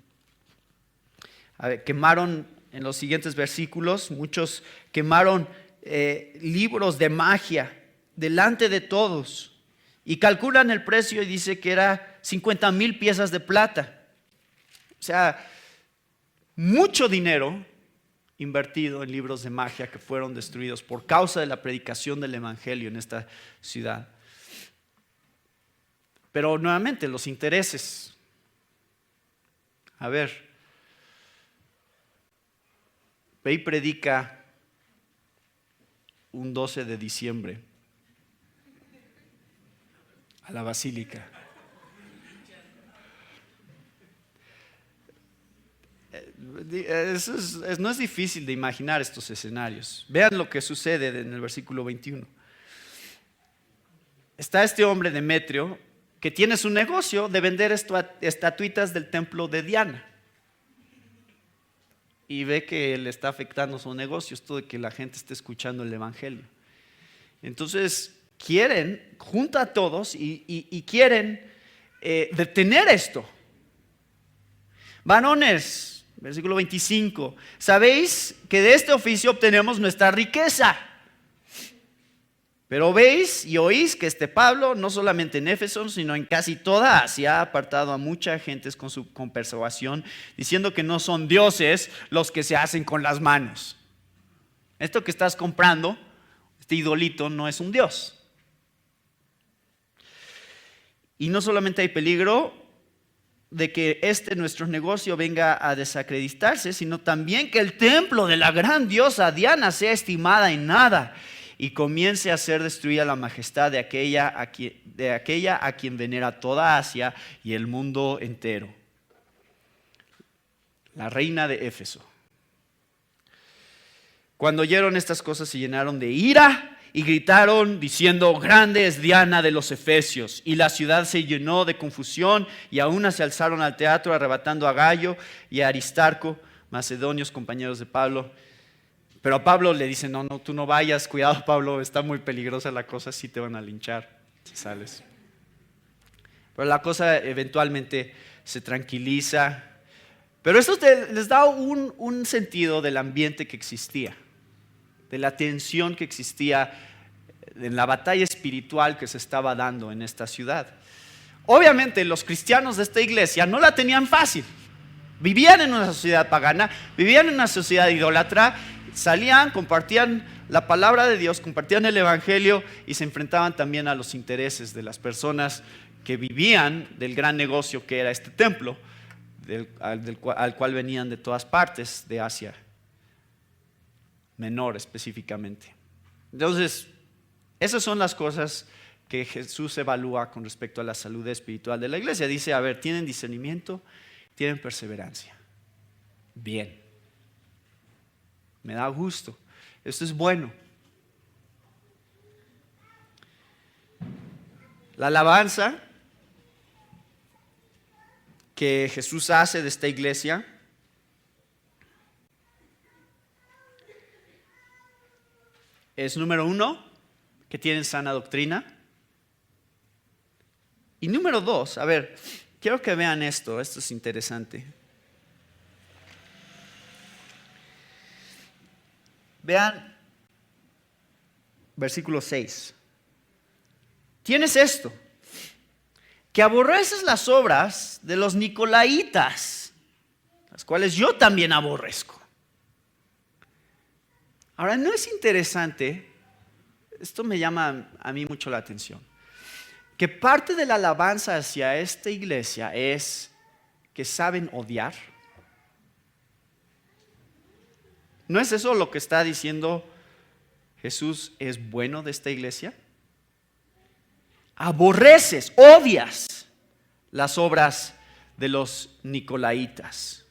Quemaron, en los siguientes versículos, muchos quemaron libros de magia delante de todos y calculan el precio y dice que era 50,000 piezas de plata. O sea, mucho dinero invertido en libros de magia que fueron destruidos por causa de la predicación del evangelio en esta ciudad. Pero nuevamente los intereses. A ver, ve y predica un 12 de diciembre a la basílica. No es difícil de imaginar estos escenarios. Vean lo que sucede en el versículo 21. Está este hombre Demetrio que tiene su negocio de vender estatuitas del templo de Diana. Y ve que le está afectando su negocio, esto de que la gente esté escuchando el evangelio. Entonces junta a todos y quieren detener esto. Varones, versículo 25, sabéis que de este oficio obtenemos nuestra riqueza. Pero veis y oís que este Pablo, no solamente en Éfeso, sino en casi toda Asia, ha apartado a muchas gentes con persuasión, diciendo que no son dioses los que se hacen con las manos. Esto que estás comprando, este idolito, no es un dios. Y no solamente hay peligro de que nuestro negocio venga a desacreditarse, sino también que el templo de la gran diosa Diana sea estimada en nada y comience a ser destruida la majestad de aquella a quien venera toda Asia y el mundo entero. La reina de Éfeso. Cuando oyeron estas cosas se llenaron de ira y gritaron diciendo: grande es Diana de los Efesios. Y la ciudad se llenó de confusión y aún se alzaron al teatro arrebatando a Gayo y a Aristarco, macedonios compañeros de Pablo. Pero a Pablo le dicen: no, tú no vayas, cuidado Pablo, está muy peligrosa la cosa, sí te van a linchar si sales. Pero la cosa eventualmente se tranquiliza. Pero esto les da un sentido del ambiente que existía, de la tensión que existía en la batalla espiritual que se estaba dando en esta ciudad. Obviamente los cristianos de esta iglesia no la tenían fácil. Vivían en una sociedad pagana, vivían en una sociedad idólatra, salían, compartían la palabra de Dios, compartían el evangelio y se enfrentaban también a los intereses de las personas que vivían del gran negocio que era este templo, al cual venían de todas partes de Asia Menor específicamente. Entonces, esas son las cosas que Jesús evalúa con respecto a la salud espiritual de la iglesia. Dice: a ver, ¿tienen discernimiento? ¿Tienen perseverancia? Bien. Me da gusto. Esto es bueno. La alabanza que Jesús hace de esta iglesia es, número uno, que tienen sana doctrina. Y número dos, a ver, quiero que vean esto es interesante. Vean versículo 6. Tienes esto, que aborreces las obras de los nicolaítas, las cuales yo también aborrezco. Ahora, ¿no es interesante? Esto me llama a mí mucho la atención. Que parte de la alabanza hacia esta iglesia es que saben odiar. ¿No es eso lo que está diciendo Jesús es bueno de esta iglesia? Aborreces, odias las obras de los nicolaítas,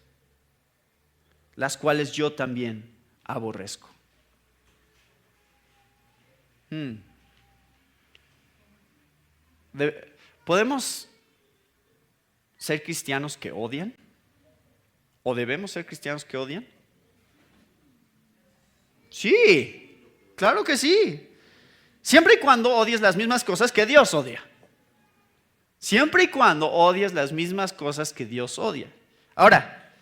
las cuales yo también aborrezco. ¿Podemos ser cristianos que odian? ¿O debemos ser cristianos que odian? Sí, claro que sí. Siempre y cuando odies las mismas cosas que Dios odia. Siempre y cuando odies las mismas cosas que Dios odia. Ahora,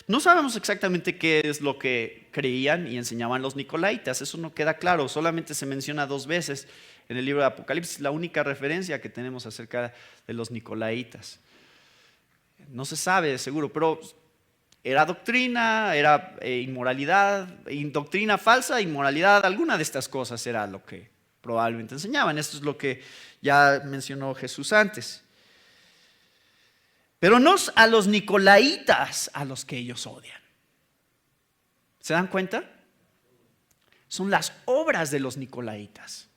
no sabemos exactamente qué es lo que creían y enseñaban los nicolaítas. Eso no queda claro. Solamente se menciona 2 veces en el libro de Apocalipsis. La única referencia que tenemos acerca de los nicolaítas. No se sabe de seguro, pero era doctrina, era inmoralidad, doctrina falsa, inmoralidad. Alguna de estas cosas era lo que probablemente enseñaban. Esto es lo que ya mencionó Jesús antes. Pero no a los nicolaítas a los que ellos odian. ¿Se dan cuenta? Son las obras de los nicolaítas.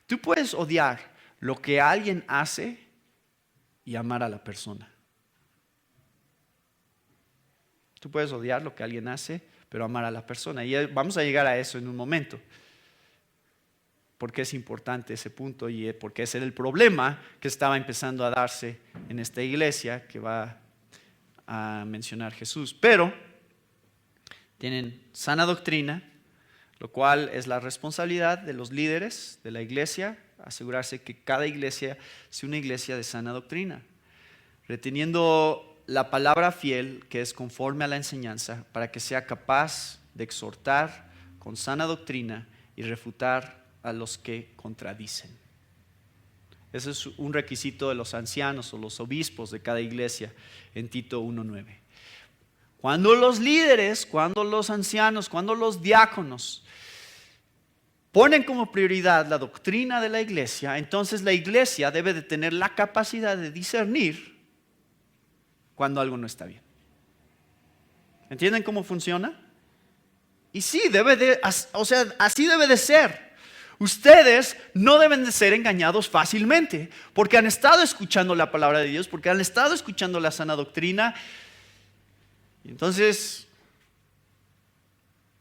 Tú puedes odiar lo que alguien hace y amar a la persona. Tú puedes odiar lo que alguien hace, pero amar a la persona. Y vamos a llegar a eso en un momento. Porque es importante ese punto y porque ese era el problema que estaba empezando a darse en esta iglesia que va a mencionar Jesús. Pero tienen sana doctrina, lo cual es la responsabilidad de los líderes de la iglesia, asegurarse que cada iglesia sea una iglesia de sana doctrina, reteniendo la palabra fiel que es conforme a la enseñanza para que sea capaz de exhortar con sana doctrina y refutar a los que contradicen. Ese es un requisito de los ancianos o los obispos de cada iglesia en Tito 1:9. Cuando los líderes, cuando los ancianos, cuando los diáconos ponen como prioridad la doctrina de la iglesia, entonces la iglesia debe de tener la capacidad de discernir cuando algo no está bien. ¿Entienden cómo funciona? Y sí, así debe de ser. Ustedes no deben de ser engañados fácilmente, porque han estado escuchando la palabra de Dios, porque han estado escuchando la sana doctrina. Y entonces,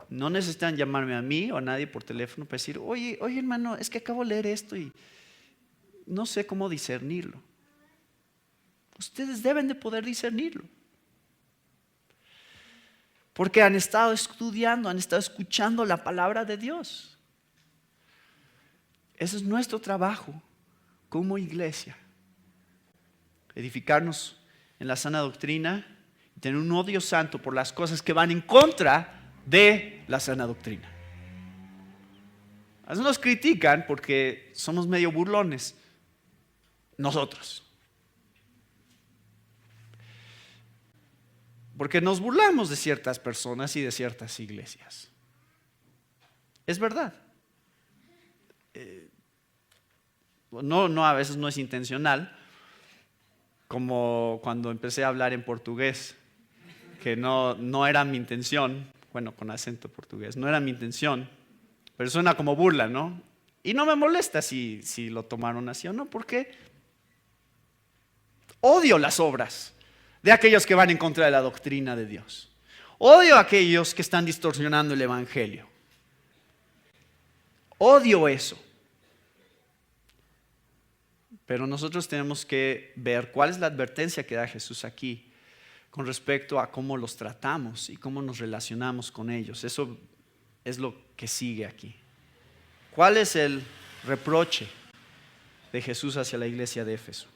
no necesitan llamarme a mí o a nadie por teléfono para decir, oye hermano, es que acabo de leer esto y no sé cómo discernirlo. Ustedes deben de poder discernirlo. Porque han estado estudiando, han estado escuchando la palabra de Dios. Ese es nuestro trabajo como iglesia. Edificarnos en la sana doctrina y tener un odio santo por las cosas que van en contra de la sana doctrina. A veces nos critican porque somos medio burlones. Nosotros. Porque nos burlamos de ciertas personas y de ciertas iglesias. Es verdad. No, a veces no es intencional, como cuando empecé a hablar en portugués, que no era mi intención, bueno, con acento portugués, no era mi intención, pero suena como burla, ¿no? Y no me molesta si lo tomaron así o no, porque odio las obras de aquellos que van en contra de la doctrina de Dios. Odio a aquellos que están distorsionando el evangelio. Odio eso. Pero nosotros tenemos que ver cuál es la advertencia que da Jesús aquí con respecto a cómo los tratamos y cómo nos relacionamos con ellos. Eso es lo que sigue aquí. ¿Cuál es el reproche de Jesús hacia la iglesia de Éfeso?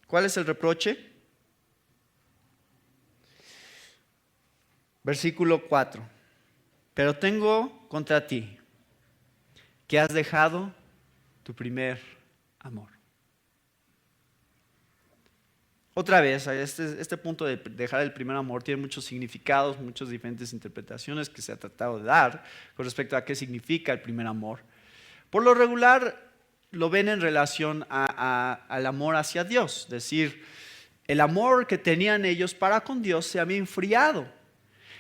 ¿Cuál es el reproche? Versículo 4. Pero tengo contra ti que has dejado tu primer amor. Otra vez, este punto de dejar el primer amor tiene muchos significados, muchas diferentes interpretaciones que se ha tratado de dar con respecto a qué significa el primer amor. Por lo regular, lo ven en relación al amor hacia Dios, es decir, el amor que tenían ellos para con Dios se había enfriado.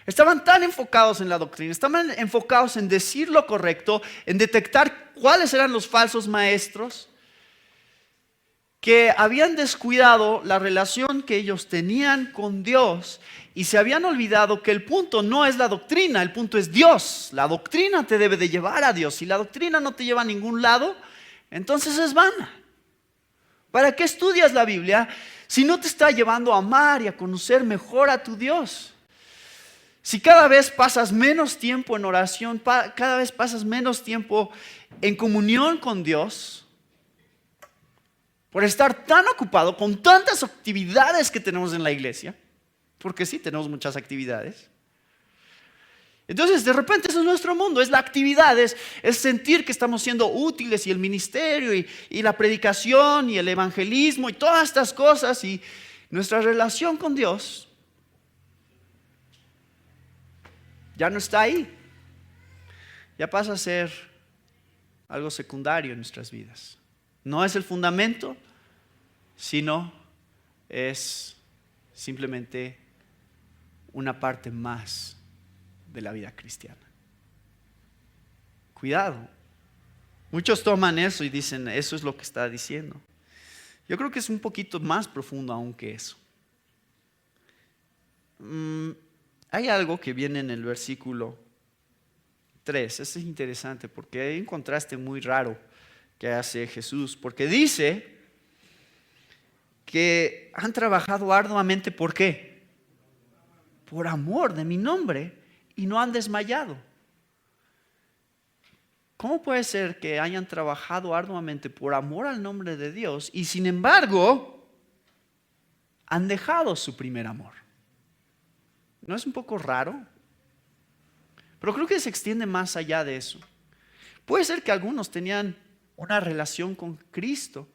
Estaban tan enfocados en la doctrina, estaban enfocados en decir lo correcto, en detectar cuáles eran los falsos maestros, que habían descuidado la relación que ellos tenían con Dios y se habían olvidado que el punto no es la doctrina, el punto es Dios. La doctrina te debe de llevar a Dios. Si la doctrina no te lleva a ningún lado, entonces es vana. ¿Para qué estudias la Biblia si no te está llevando a amar y a conocer mejor a tu Dios? Si cada vez pasas menos tiempo en oración, cada vez pasas menos tiempo en comunión con Dios, por estar tan ocupado con tantas actividades que tenemos en la iglesia, porque sí, tenemos muchas actividades. Entonces, de repente, eso es nuestro mundo, es la actividad, es sentir que estamos siendo útiles y el ministerio y la predicación y el evangelismo y todas estas cosas y nuestra relación con Dios ya no está ahí. Ya pasa a ser algo secundario en nuestras vidas. No es el fundamento, sino es simplemente una parte más de la vida cristiana. Cuidado. Muchos toman eso y dicen, eso es lo que está diciendo. Yo creo que es un poquito más profundo aún que eso. Hay algo que viene en el versículo 3. Eso es interesante porque hay un contraste muy raro que hace Jesús. Porque dice que han trabajado arduamente, ¿por qué? por amor de mi nombre y no han desmayado. ¿Cómo puede ser que hayan trabajado arduamente por amor al nombre de Dios y sin embargo han dejado su primer amor? ¿No es un poco raro? Pero creo que se extiende más allá de eso. Puede ser que algunos tenían una relación con Cristo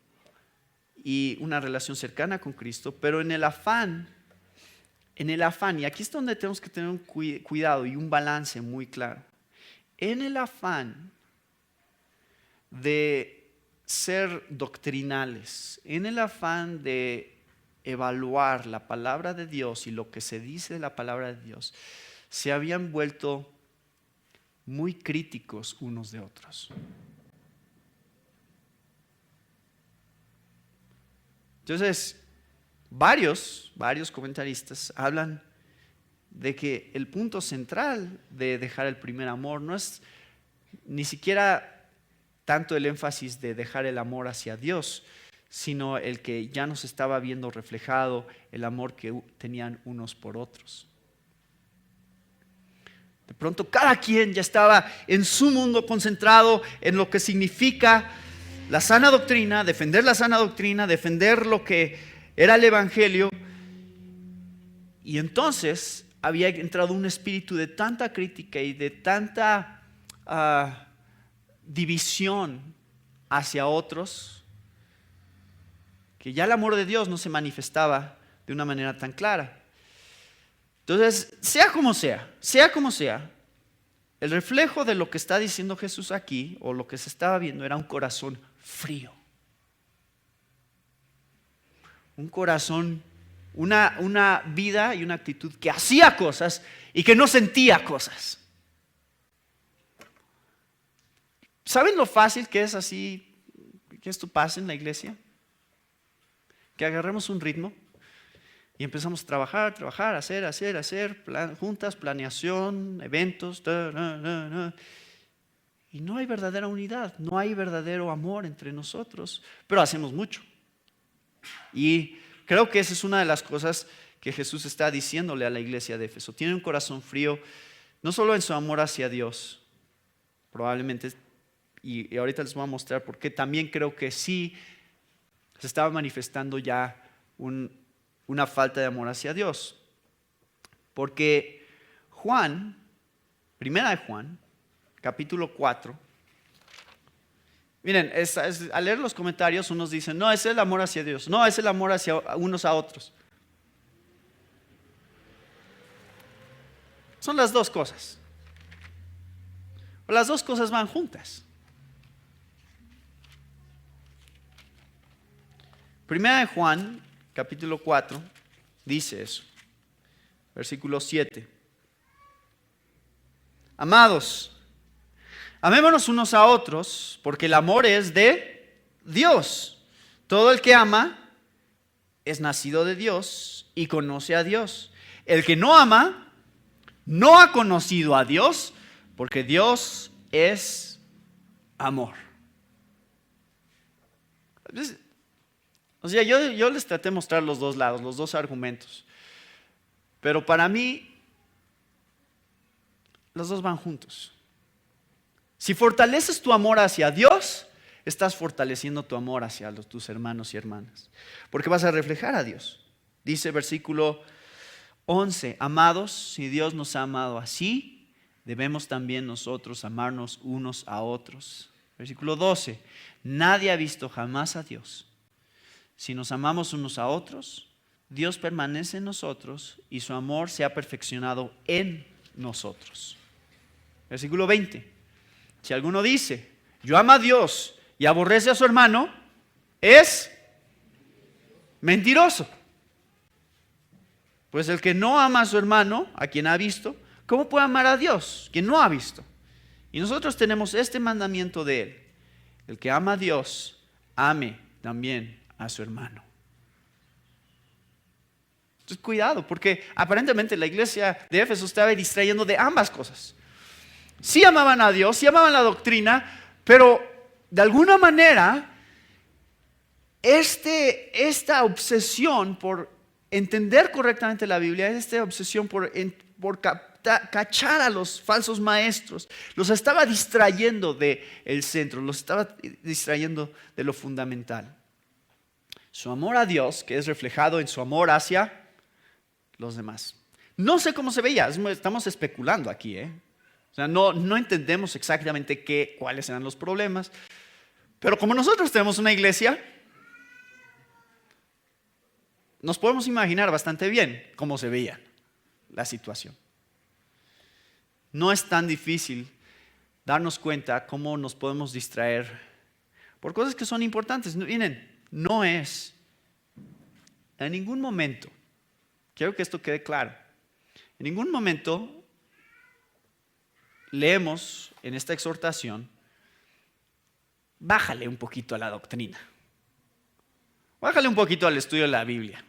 y una relación cercana con Cristo, pero en el afán, y aquí es donde tenemos que tener un cuidado y un balance muy claro. En el afán de ser doctrinales, en el afán de evaluar la palabra de Dios y lo que se dice de la palabra de Dios, se habían vuelto muy críticos unos de otros. Entonces, varios comentaristas hablan de que el punto central de dejar el primer amor no es ni siquiera tanto el énfasis de dejar el amor hacia Dios, sino el que ya nos estaba viendo reflejado el amor que tenían unos por otros. De pronto cada quien ya estaba en su mundo concentrado en lo que significa la sana doctrina, defender la sana doctrina, defender lo que era el evangelio. Y entonces había entrado un espíritu de tanta crítica y de tanta división hacia otros, que ya el amor de Dios no se manifestaba de una manera tan clara. Entonces, sea como sea, el reflejo de lo que está diciendo Jesús aquí, o lo que se estaba viendo, era un corazón frío. Un corazón, una vida y una actitud que hacía cosas y que no sentía cosas. ¿Saben lo fácil que es así, que esto pase en la iglesia? Que agarremos un ritmo y empezamos a trabajar, hacer, juntas, planeación, eventos, y no hay verdadera unidad, no hay verdadero amor entre nosotros, pero hacemos mucho. Y creo que esa es una de las cosas que Jesús está diciéndole a la iglesia de Éfeso. Tiene un corazón frío, no solo en su amor hacia Dios, probablemente, y ahorita les voy a mostrar porque también creo que sí se estaba manifestando ya una falta de amor hacia Dios. Porque primera de Juan, capítulo 4, miren, al leer los comentarios unos dicen, no, ese es el amor hacia Dios, no, es el amor hacia unos a otros. Son las dos cosas. O las dos cosas van juntas. Primera de Juan, capítulo 4, dice eso. Versículo 7. Amados, amémonos unos a otros, porque el amor es de Dios. Todo el que ama es nacido de Dios y conoce a Dios. El que no ama no ha conocido a Dios, porque Dios es amor. O sea, yo les traté de mostrar los dos lados, los dos argumentos. Pero para mí, los dos van juntos. Si fortaleces tu amor hacia Dios, estás fortaleciendo tu amor hacia tus hermanos y hermanas. Porque vas a reflejar a Dios. Dice versículo 11, amados, si Dios nos ha amado así, debemos también nosotros amarnos unos a otros. Versículo 12, nadie ha visto jamás a Dios. Si nos amamos unos a otros, Dios permanece en nosotros y su amor se ha perfeccionado en nosotros. Versículo 20. Si alguno dice, yo amo a Dios y aborrece a su hermano, es mentiroso. Pues el que no ama a su hermano, a quien ha visto, ¿cómo puede amar a Dios, quien no ha visto? Y nosotros tenemos este mandamiento de Él. El que ama a Dios, ame también a su hermano. Entonces cuidado, porque aparentemente la iglesia de Éfeso estaba distrayendo de ambas cosas. Sí amaban a Dios, sí amaban la doctrina, pero de alguna manera esta obsesión por entender correctamente la Biblia es esta obsesión por cachar a los falsos maestros. Los estaba distrayendo del centro, los estaba distrayendo de lo fundamental. Su amor a Dios, que es reflejado en su amor hacia los demás. No sé cómo se veía, estamos especulando aquí, O sea, no entendemos exactamente cuáles eran los problemas, pero como nosotros tenemos una iglesia, nos podemos imaginar bastante bien cómo se veía la situación. No es tan difícil darnos cuenta cómo nos podemos distraer por cosas que son importantes. Miren, no es en ningún momento, quiero que esto quede claro, en ningún momento leemos en esta exhortación, bájale un poquito a la doctrina, bájale un poquito al estudio de la Biblia.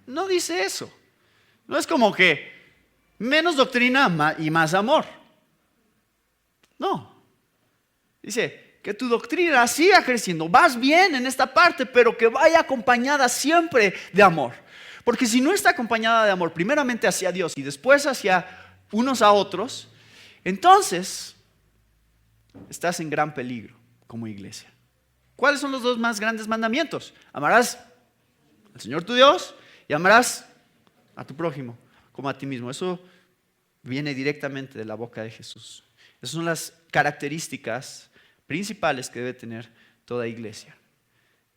No dice eso. No es como que menos doctrina y más amor. No. Dice que tu doctrina siga creciendo. Vas bien en esta parte, pero que vaya acompañada siempre de amor. Porque si no está acompañada de amor, primeramente hacia Dios y después hacia unos a otros, entonces estás en gran peligro como iglesia. ¿Cuáles son los dos más grandes mandamientos? Amarás al Señor tu Dios y amarás a tu prójimo como a ti mismo. Eso viene directamente de la boca de Jesús. Esas son las características principales que debe tener toda iglesia.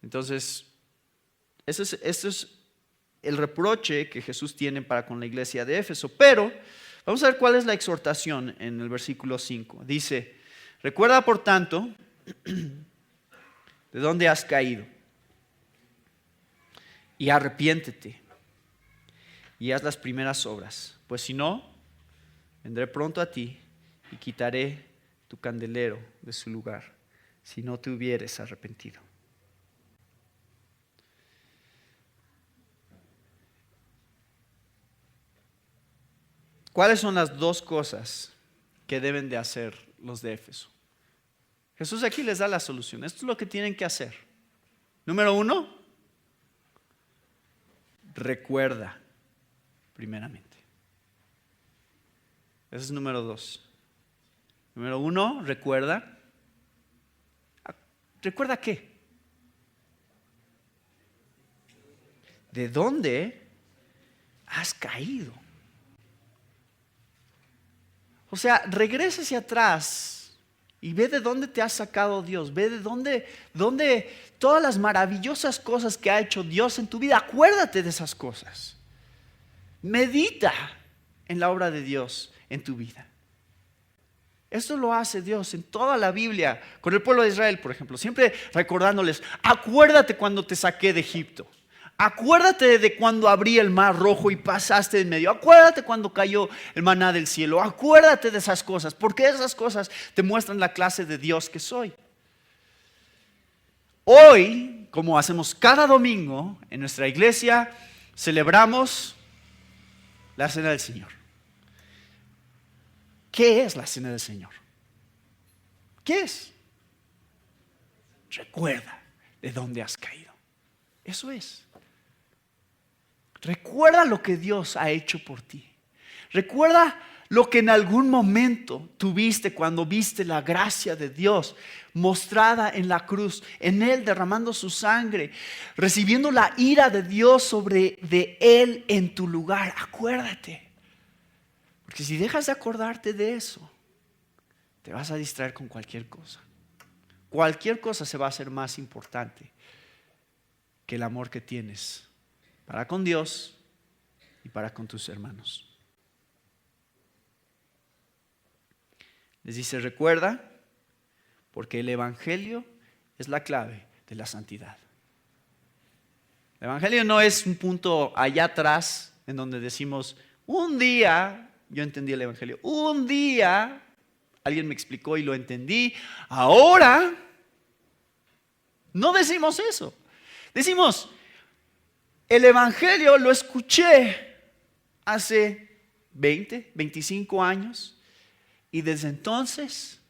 Entonces, eso es el reproche que Jesús tiene para con la iglesia de Éfeso. Pero vamos a ver cuál es la exhortación en el versículo 5. Dice, recuerda por tanto de dónde has caído y arrepiéntete y haz las primeras obras, pues si no, vendré pronto a ti y quitaré tu candelero de su lugar, si no te hubieres arrepentido. ¿Cuáles son las dos cosas que deben de hacer los de Éfeso? Jesús aquí les da la solución. Esto es lo que tienen que hacer. Número 1, recuerda primeramente. Ese es número 2. Número 1, recuerda. ¿Recuerda qué? ¿De dónde has caído? O sea, regresa hacia atrás y ve de dónde te ha sacado Dios. Ve de dónde todas las maravillosas cosas que ha hecho Dios en tu vida. Acuérdate de esas cosas. Medita en la obra de Dios en tu vida. Esto lo hace Dios en toda la Biblia, con el pueblo de Israel, por ejemplo, siempre recordándoles, acuérdate cuando te saqué de Egipto, acuérdate de cuando abrí el mar rojo y pasaste en medio, acuérdate cuando cayó el maná del cielo, acuérdate de esas cosas, porque esas cosas te muestran la clase de Dios que soy. Hoy, como hacemos cada domingo en nuestra iglesia, celebramos la Cena del Señor. ¿Qué es la Cena del Señor? ¿Qué es? Recuerda de dónde has caído. Eso es. Recuerda lo que Dios ha hecho por ti. Recuerda lo que en algún momento tuviste cuando viste la gracia de Dios mostrada en la cruz, en Él derramando su sangre, recibiendo la ira de Dios de Él en tu lugar. Acuérdate. Porque si dejas de acordarte de eso, te vas a distraer con cualquier cosa. Cualquier cosa se va a hacer más importante que el amor que tienes para con Dios y para con tus hermanos. Les dice, recuerda, porque el Evangelio es la clave de la santidad. El Evangelio no es un punto allá atrás en donde decimos, un día yo entendí el Evangelio. Un día alguien me explicó y lo entendí. Ahora no decimos eso. Decimos, el Evangelio lo escuché hace 20, 25 años y desde entonces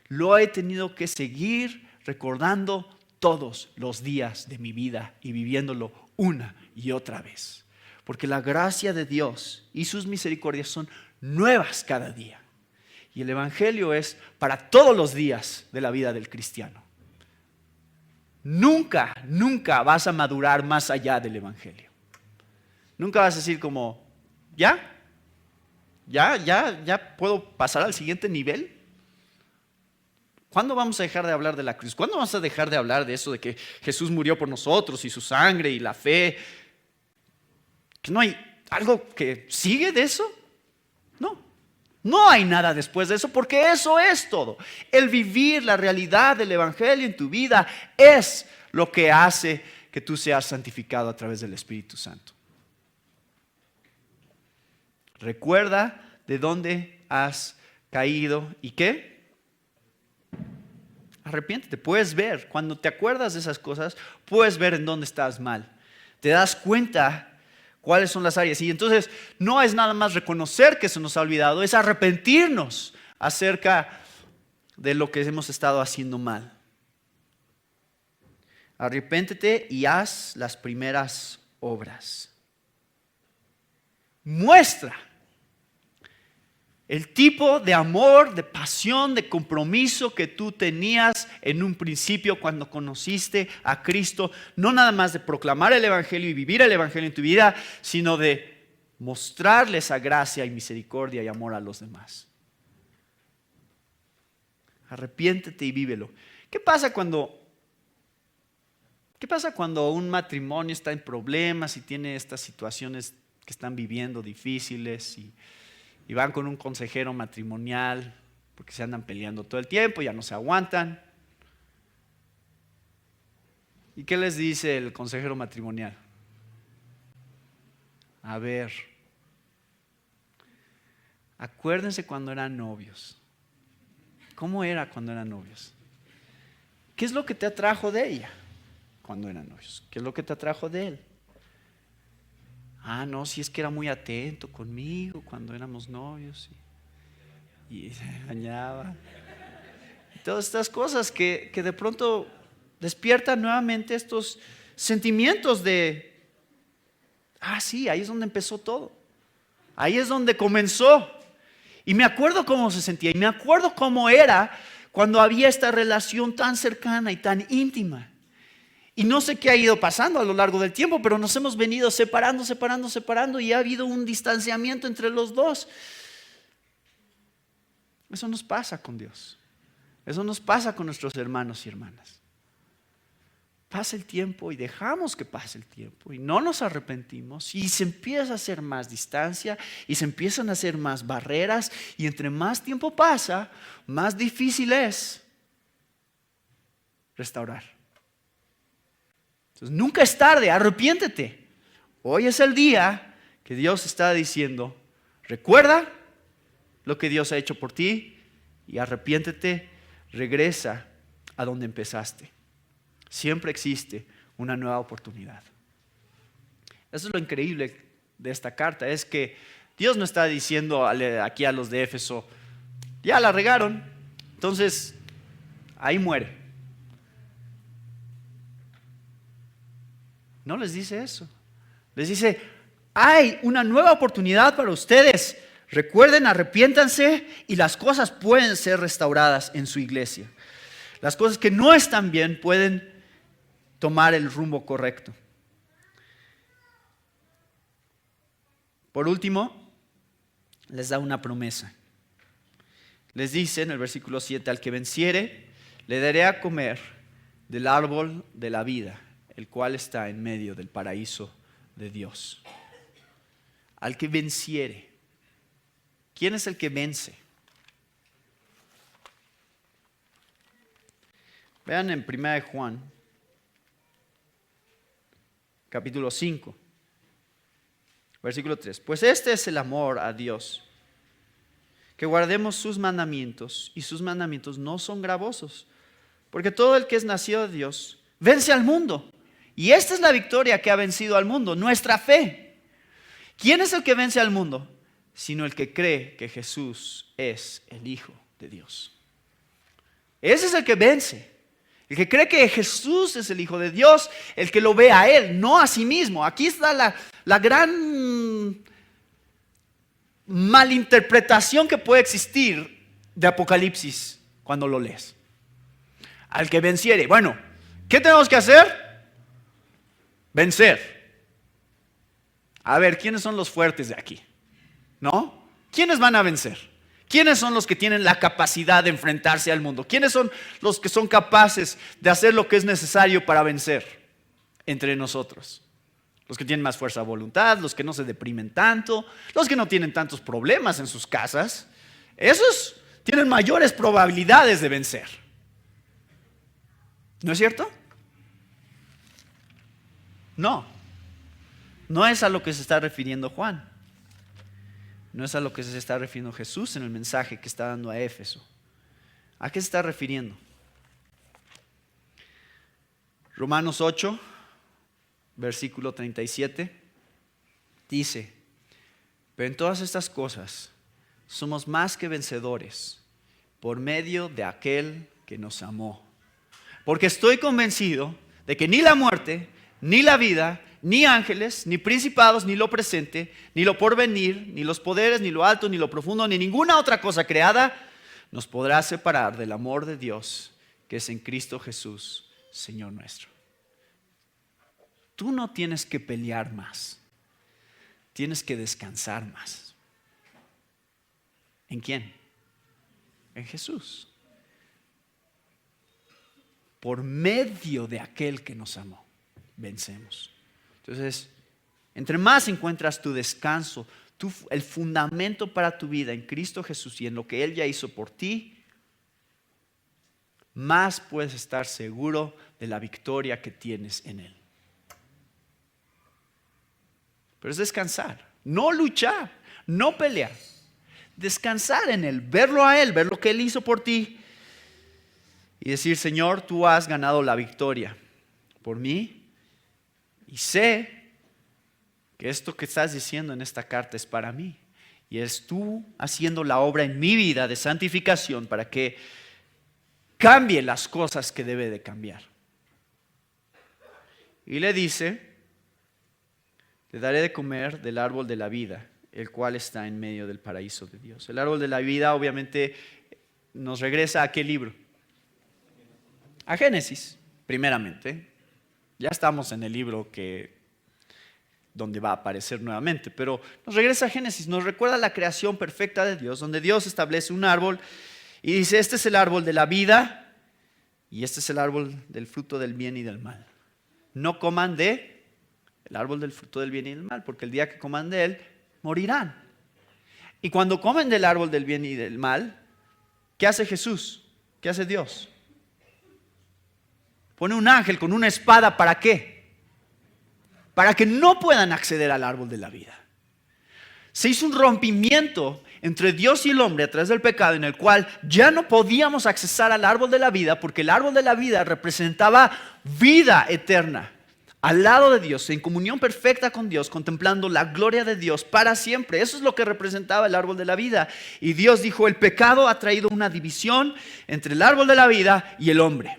lo he tenido que seguir recordando todos los días de mi vida y viviéndolo una y otra vez. Porque la gracia de Dios y sus misericordias son nuevas cada día. Y el Evangelio es para todos los días de la vida del cristiano. Nunca, nunca vas a madurar más allá del Evangelio. Nunca vas a decir como, ¿ya puedo pasar al siguiente nivel? ¿Cuándo vamos a dejar de hablar de la cruz? ¿Cuándo vamos a dejar de hablar de eso de que Jesús murió por nosotros y su sangre y la fe? ¿Que no hay algo que sigue de eso? No hay nada después de eso, porque eso es todo. El vivir la realidad del Evangelio en tu vida es lo que hace que tú seas santificado a través del Espíritu Santo. Recuerda de dónde has caído y qué. Arrepiéntete. Puedes ver, cuando te acuerdas de esas cosas, puedes ver en dónde estás mal. Te das cuenta cuáles son las áreas. Y entonces no es nada más reconocer que se nos ha olvidado, es arrepentirnos acerca de lo que hemos estado haciendo mal. Arrepiéntete y haz las primeras obras. Muestra el tipo de amor, de pasión, de compromiso que tú tenías en un principio cuando conociste a Cristo. No nada más de proclamar el Evangelio y vivir el Evangelio en tu vida, sino de mostrarle esa gracia y misericordia y amor a los demás. Arrepiéntete y vívelo. ¿Qué pasa cuando un matrimonio está en problemas y tiene estas situaciones que están viviendo difíciles y van con un consejero matrimonial porque se andan peleando todo el tiempo, ya no se aguantan? ¿Y qué les dice el consejero matrimonial? A ver, acuérdense cuando eran novios. ¿Cómo era cuando eran novios? ¿Qué es lo que te atrajo de ella cuando eran novios? ¿Qué es lo que te atrajo de él? No, si es que era muy atento conmigo cuando éramos novios y se bañaba. Todas estas cosas que de pronto despiertan nuevamente estos sentimientos de, sí, ahí es donde empezó todo. Ahí es donde comenzó. Y me acuerdo cómo se sentía y me acuerdo cómo era cuando había esta relación tan cercana y tan íntima. Y no sé qué ha ido pasando a lo largo del tiempo, pero nos hemos venido separando y ha habido un distanciamiento entre los dos. Eso nos pasa con Dios. Eso nos pasa con nuestros hermanos y hermanas. Pasa el tiempo y dejamos que pase el tiempo y no nos arrepentimos y se empieza a hacer más distancia y se empiezan a hacer más barreras y entre más tiempo pasa, más difícil es restaurar. Entonces, nunca es tarde, arrepiéntete. Hoy es el día que Dios está diciendo, recuerda lo que Dios ha hecho por ti y arrepiéntete, regresa a donde empezaste. Siempre existe una nueva oportunidad. Eso es lo increíble de esta carta, es que Dios no está diciendo aquí a los de Éfeso, ya la regaron, entonces ahí muere. No les dice eso. Les dice, hay una nueva oportunidad para ustedes. Recuerden, arrepiéntanse y las cosas pueden ser restauradas en su iglesia. Las cosas que no están bien pueden tomar el rumbo correcto. Por último, les da una promesa. Les dice en el versículo 7, al que venciere, le daré a comer del árbol de la vida, el cual está en medio del paraíso de Dios. Al que venciere. ¿Quién es el que vence? Vean en 1 Juan, capítulo 5, versículo 3. Pues este es el amor a Dios, que guardemos sus mandamientos, y sus mandamientos no son gravosos, porque todo el que es nacido de Dios vence al mundo. Y esta es la victoria que ha vencido al mundo, nuestra fe. ¿Quién es el que vence al mundo? Sino el que cree que Jesús es el Hijo de Dios. Ese es el que vence. El que cree que Jesús es el Hijo de Dios, el que lo ve a Él, no a sí mismo. Aquí está la gran malinterpretación que puede existir de Apocalipsis cuando lo lees. Al que venciere. Bueno, ¿qué tenemos que hacer? Vencer. A ver, ¿quiénes son los fuertes de aquí? ¿No? ¿Quiénes van a vencer? ¿Quiénes son los que tienen la capacidad de enfrentarse al mundo? ¿Quiénes son los que son capaces de hacer lo que es necesario para vencer entre nosotros? Los que tienen más fuerza de voluntad, los que no se deprimen tanto, los que no tienen tantos problemas en sus casas. Esos tienen mayores probabilidades de vencer. ¿No es cierto? No. No es a lo que se está refiriendo Juan. No es a lo que se está refiriendo Jesús en el mensaje que está dando a Éfeso. ¿A qué se está refiriendo? Romanos 8, versículo 37, dice: pero en todas estas cosas somos más que vencedores por medio de aquel que nos amó. Porque estoy convencido de que ni la muerte, ni la vida, ni ángeles, ni principados, ni lo presente, ni lo porvenir, ni los poderes, ni lo alto, ni lo profundo, ni ninguna otra cosa creada nos podrá separar del amor de Dios que es en Cristo Jesús, Señor nuestro. Tú no tienes que pelear más, tienes que descansar más. ¿En quién? En Jesús. Por medio de aquel que nos amó, vencemos. Entonces, entre más encuentras tu descanso, el fundamento para tu vida en Cristo Jesús y en lo que Él ya hizo por ti, más puedes estar seguro de la victoria que tienes en Él. Pero es descansar, no luchar, no pelear. Descansar en Él, verlo a Él, ver lo que Él hizo por ti y decir: Señor, tú has ganado la victoria por mí y sé que esto que estás diciendo en esta carta es para mí y es tú haciendo la obra en mi vida de santificación para que cambie las cosas que debe de cambiar. Y le dice: le daré de comer del árbol de la vida, el cual está en medio del paraíso de Dios. El árbol de la vida obviamente nos regresa a ¿qué libro? A Génesis, primeramente. Ya estamos en el libro donde va a aparecer nuevamente, pero nos regresa a Génesis, nos recuerda la creación perfecta de Dios, donde Dios establece un árbol y dice: este es el árbol de la vida y este es el árbol del fruto del bien y del mal. No coman del árbol del fruto del bien y del mal, porque el día que coman de él, morirán. Y cuando comen del árbol del bien y del mal, ¿qué hace Jesús? ¿Qué hace Dios? Pone un ángel con una espada, ¿para qué? Para que no puedan acceder al árbol de la vida. Se hizo un rompimiento entre Dios y el hombre a través del pecado, en el cual ya no podíamos accesar al árbol de la vida, porque el árbol de la vida representaba vida eterna, al lado de Dios, en comunión perfecta con Dios, contemplando la gloria de Dios para siempre. Eso es lo que representaba el árbol de la vida. Y Dios dijo: el pecado ha traído una división entre el árbol de la vida y el hombre.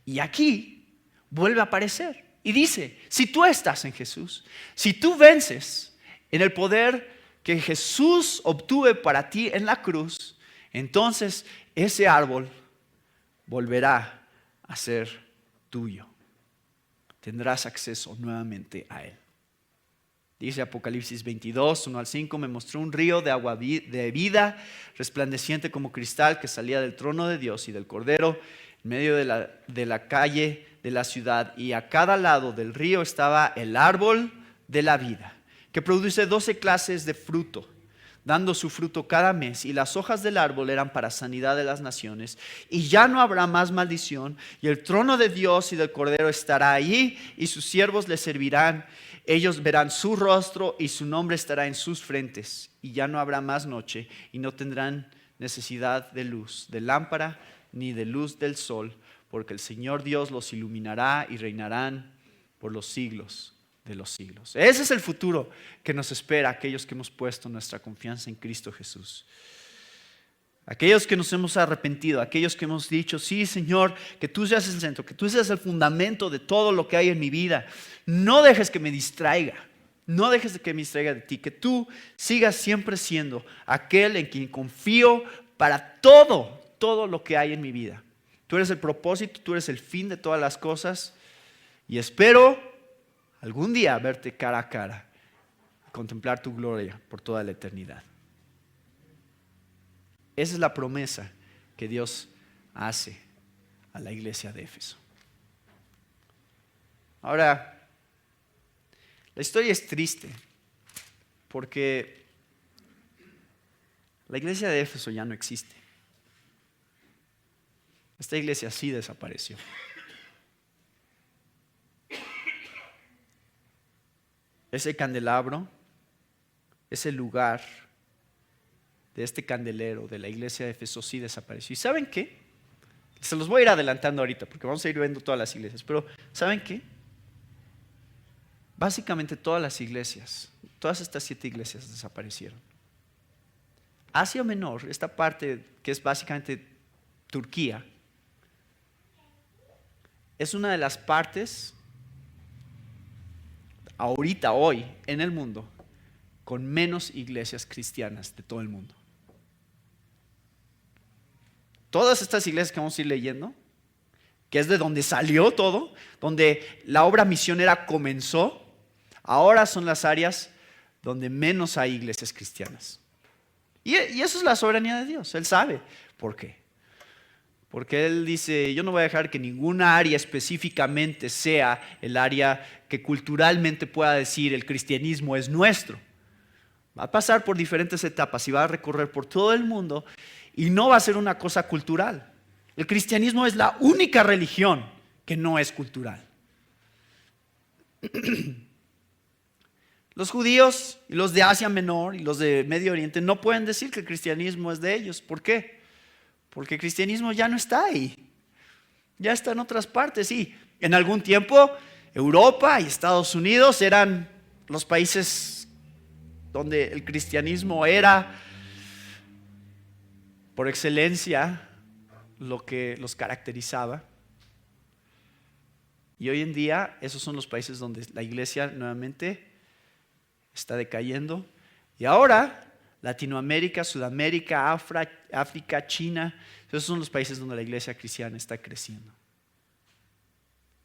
Y aquí vuelve a aparecer y dice: si tú estás en Jesús, si tú vences en el poder que Jesús obtuvo para ti en la cruz, entonces ese árbol volverá a ser tuyo. Tendrás acceso nuevamente a él. Dice Apocalipsis 22, 1 al 5: me mostró un río de agua de vida, resplandeciente como cristal, que salía del trono de Dios y del Cordero, en medio de la calle de la ciudad, y a cada lado del río estaba el árbol de la vida, que produce 12 clases de fruto, dando su fruto cada mes, y las hojas del árbol eran para sanidad de las naciones, y ya no habrá más maldición, y el trono de Dios y del Cordero estará allí, y sus siervos le servirán. Ellos verán su rostro y su nombre estará en sus frentes, y ya no habrá más noche, y no tendrán necesidad de luz, de lámpara, ni de luz del sol, porque el Señor Dios los iluminará y reinarán por los siglos de los siglos. Ese es el futuro que nos espera a aquellos que hemos puesto nuestra confianza en Cristo Jesús. Aquellos que nos hemos arrepentido, aquellos que hemos dicho, sí, Señor, que tú seas el centro, que tú seas el fundamento de todo lo que hay en mi vida. No dejes que me distraiga, no dejes que me distraiga de ti, que tú sigas siempre siendo aquel en quien confío para todo lo que hay en mi vida. Tú eres el propósito, tú eres el fin de todas las cosas y espero algún día verte cara a cara, contemplar tu gloria por toda la eternidad. Esa es la promesa que Dios hace a la iglesia de Éfeso. Ahora, la historia es triste porque la iglesia de Éfeso ya no existe. Esta iglesia sí desapareció. Ese candelabro, ese lugar de este candelero de la iglesia de Éfeso sí desapareció. ¿Y saben qué? Se los voy a ir adelantando ahorita porque vamos a ir viendo todas las iglesias. Pero ¿saben qué? Básicamente todas las iglesias, todas estas 7 iglesias desaparecieron. Asia Menor, esta parte que es básicamente Turquía, es una de las partes ahorita, hoy, en el mundo, con menos iglesias cristianas de todo el mundo. Todas estas iglesias que vamos a ir leyendo, que es de donde salió todo, donde la obra misionera comenzó, ahora son las áreas donde menos hay iglesias cristianas. Y eso es la soberanía de Dios, Él sabe por qué. Porque Él dice, yo no voy a dejar que ninguna área específicamente sea el área que culturalmente pueda decir el cristianismo es nuestro. Va a pasar por diferentes etapas y va a recorrer por todo el mundo y no va a ser una cosa cultural. El cristianismo es la única religión que no es cultural. Los judíos y los de Asia Menor y los de Medio Oriente no pueden decir que el cristianismo es de ellos. ¿Por qué? Porque el cristianismo ya no está ahí. Ya está en otras partes. Sí, en algún tiempo Europa y Estados Unidos eran los países donde el cristianismo era por excelencia lo que los caracterizaba. Y hoy en día esos son los países donde la iglesia nuevamente está decayendo. Y ahora Latinoamérica, Sudamérica, África, China, esos son los países donde la iglesia cristiana está creciendo.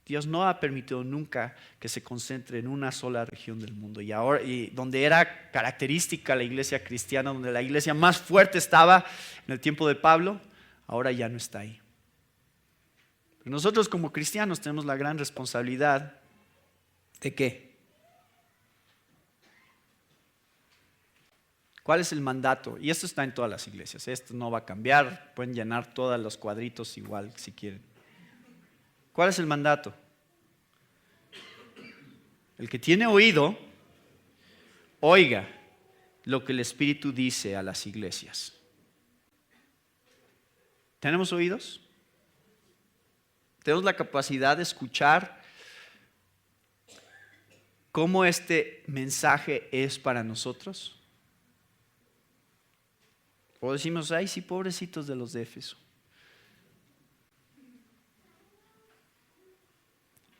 Dios no ha permitido nunca que se concentre en una sola región del mundo. Y donde era característica la iglesia cristiana, donde la iglesia más fuerte estaba en el tiempo de Pablo, ahora ya no está ahí. Pero nosotros como cristianos tenemos la gran responsabilidad ¿de qué? ¿Cuál es el mandato? Y esto está en todas las iglesias. Esto no va a cambiar. Pueden llenar todos los cuadritos igual si quieren. ¿Cuál es el mandato? El que tiene oído, oiga lo que el Espíritu dice a las iglesias. ¿Tenemos oídos? ¿Tenemos la capacidad de escuchar cómo este mensaje es para nosotros? O decimos, ay, sí, pobrecitos de los de Éfeso.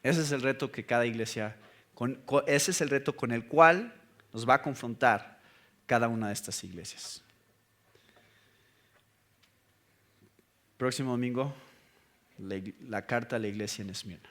Ese es el reto que cada iglesia, ese es el reto con el cual nos va a confrontar cada una de estas iglesias. Próximo domingo, la carta a la iglesia en Esmirna.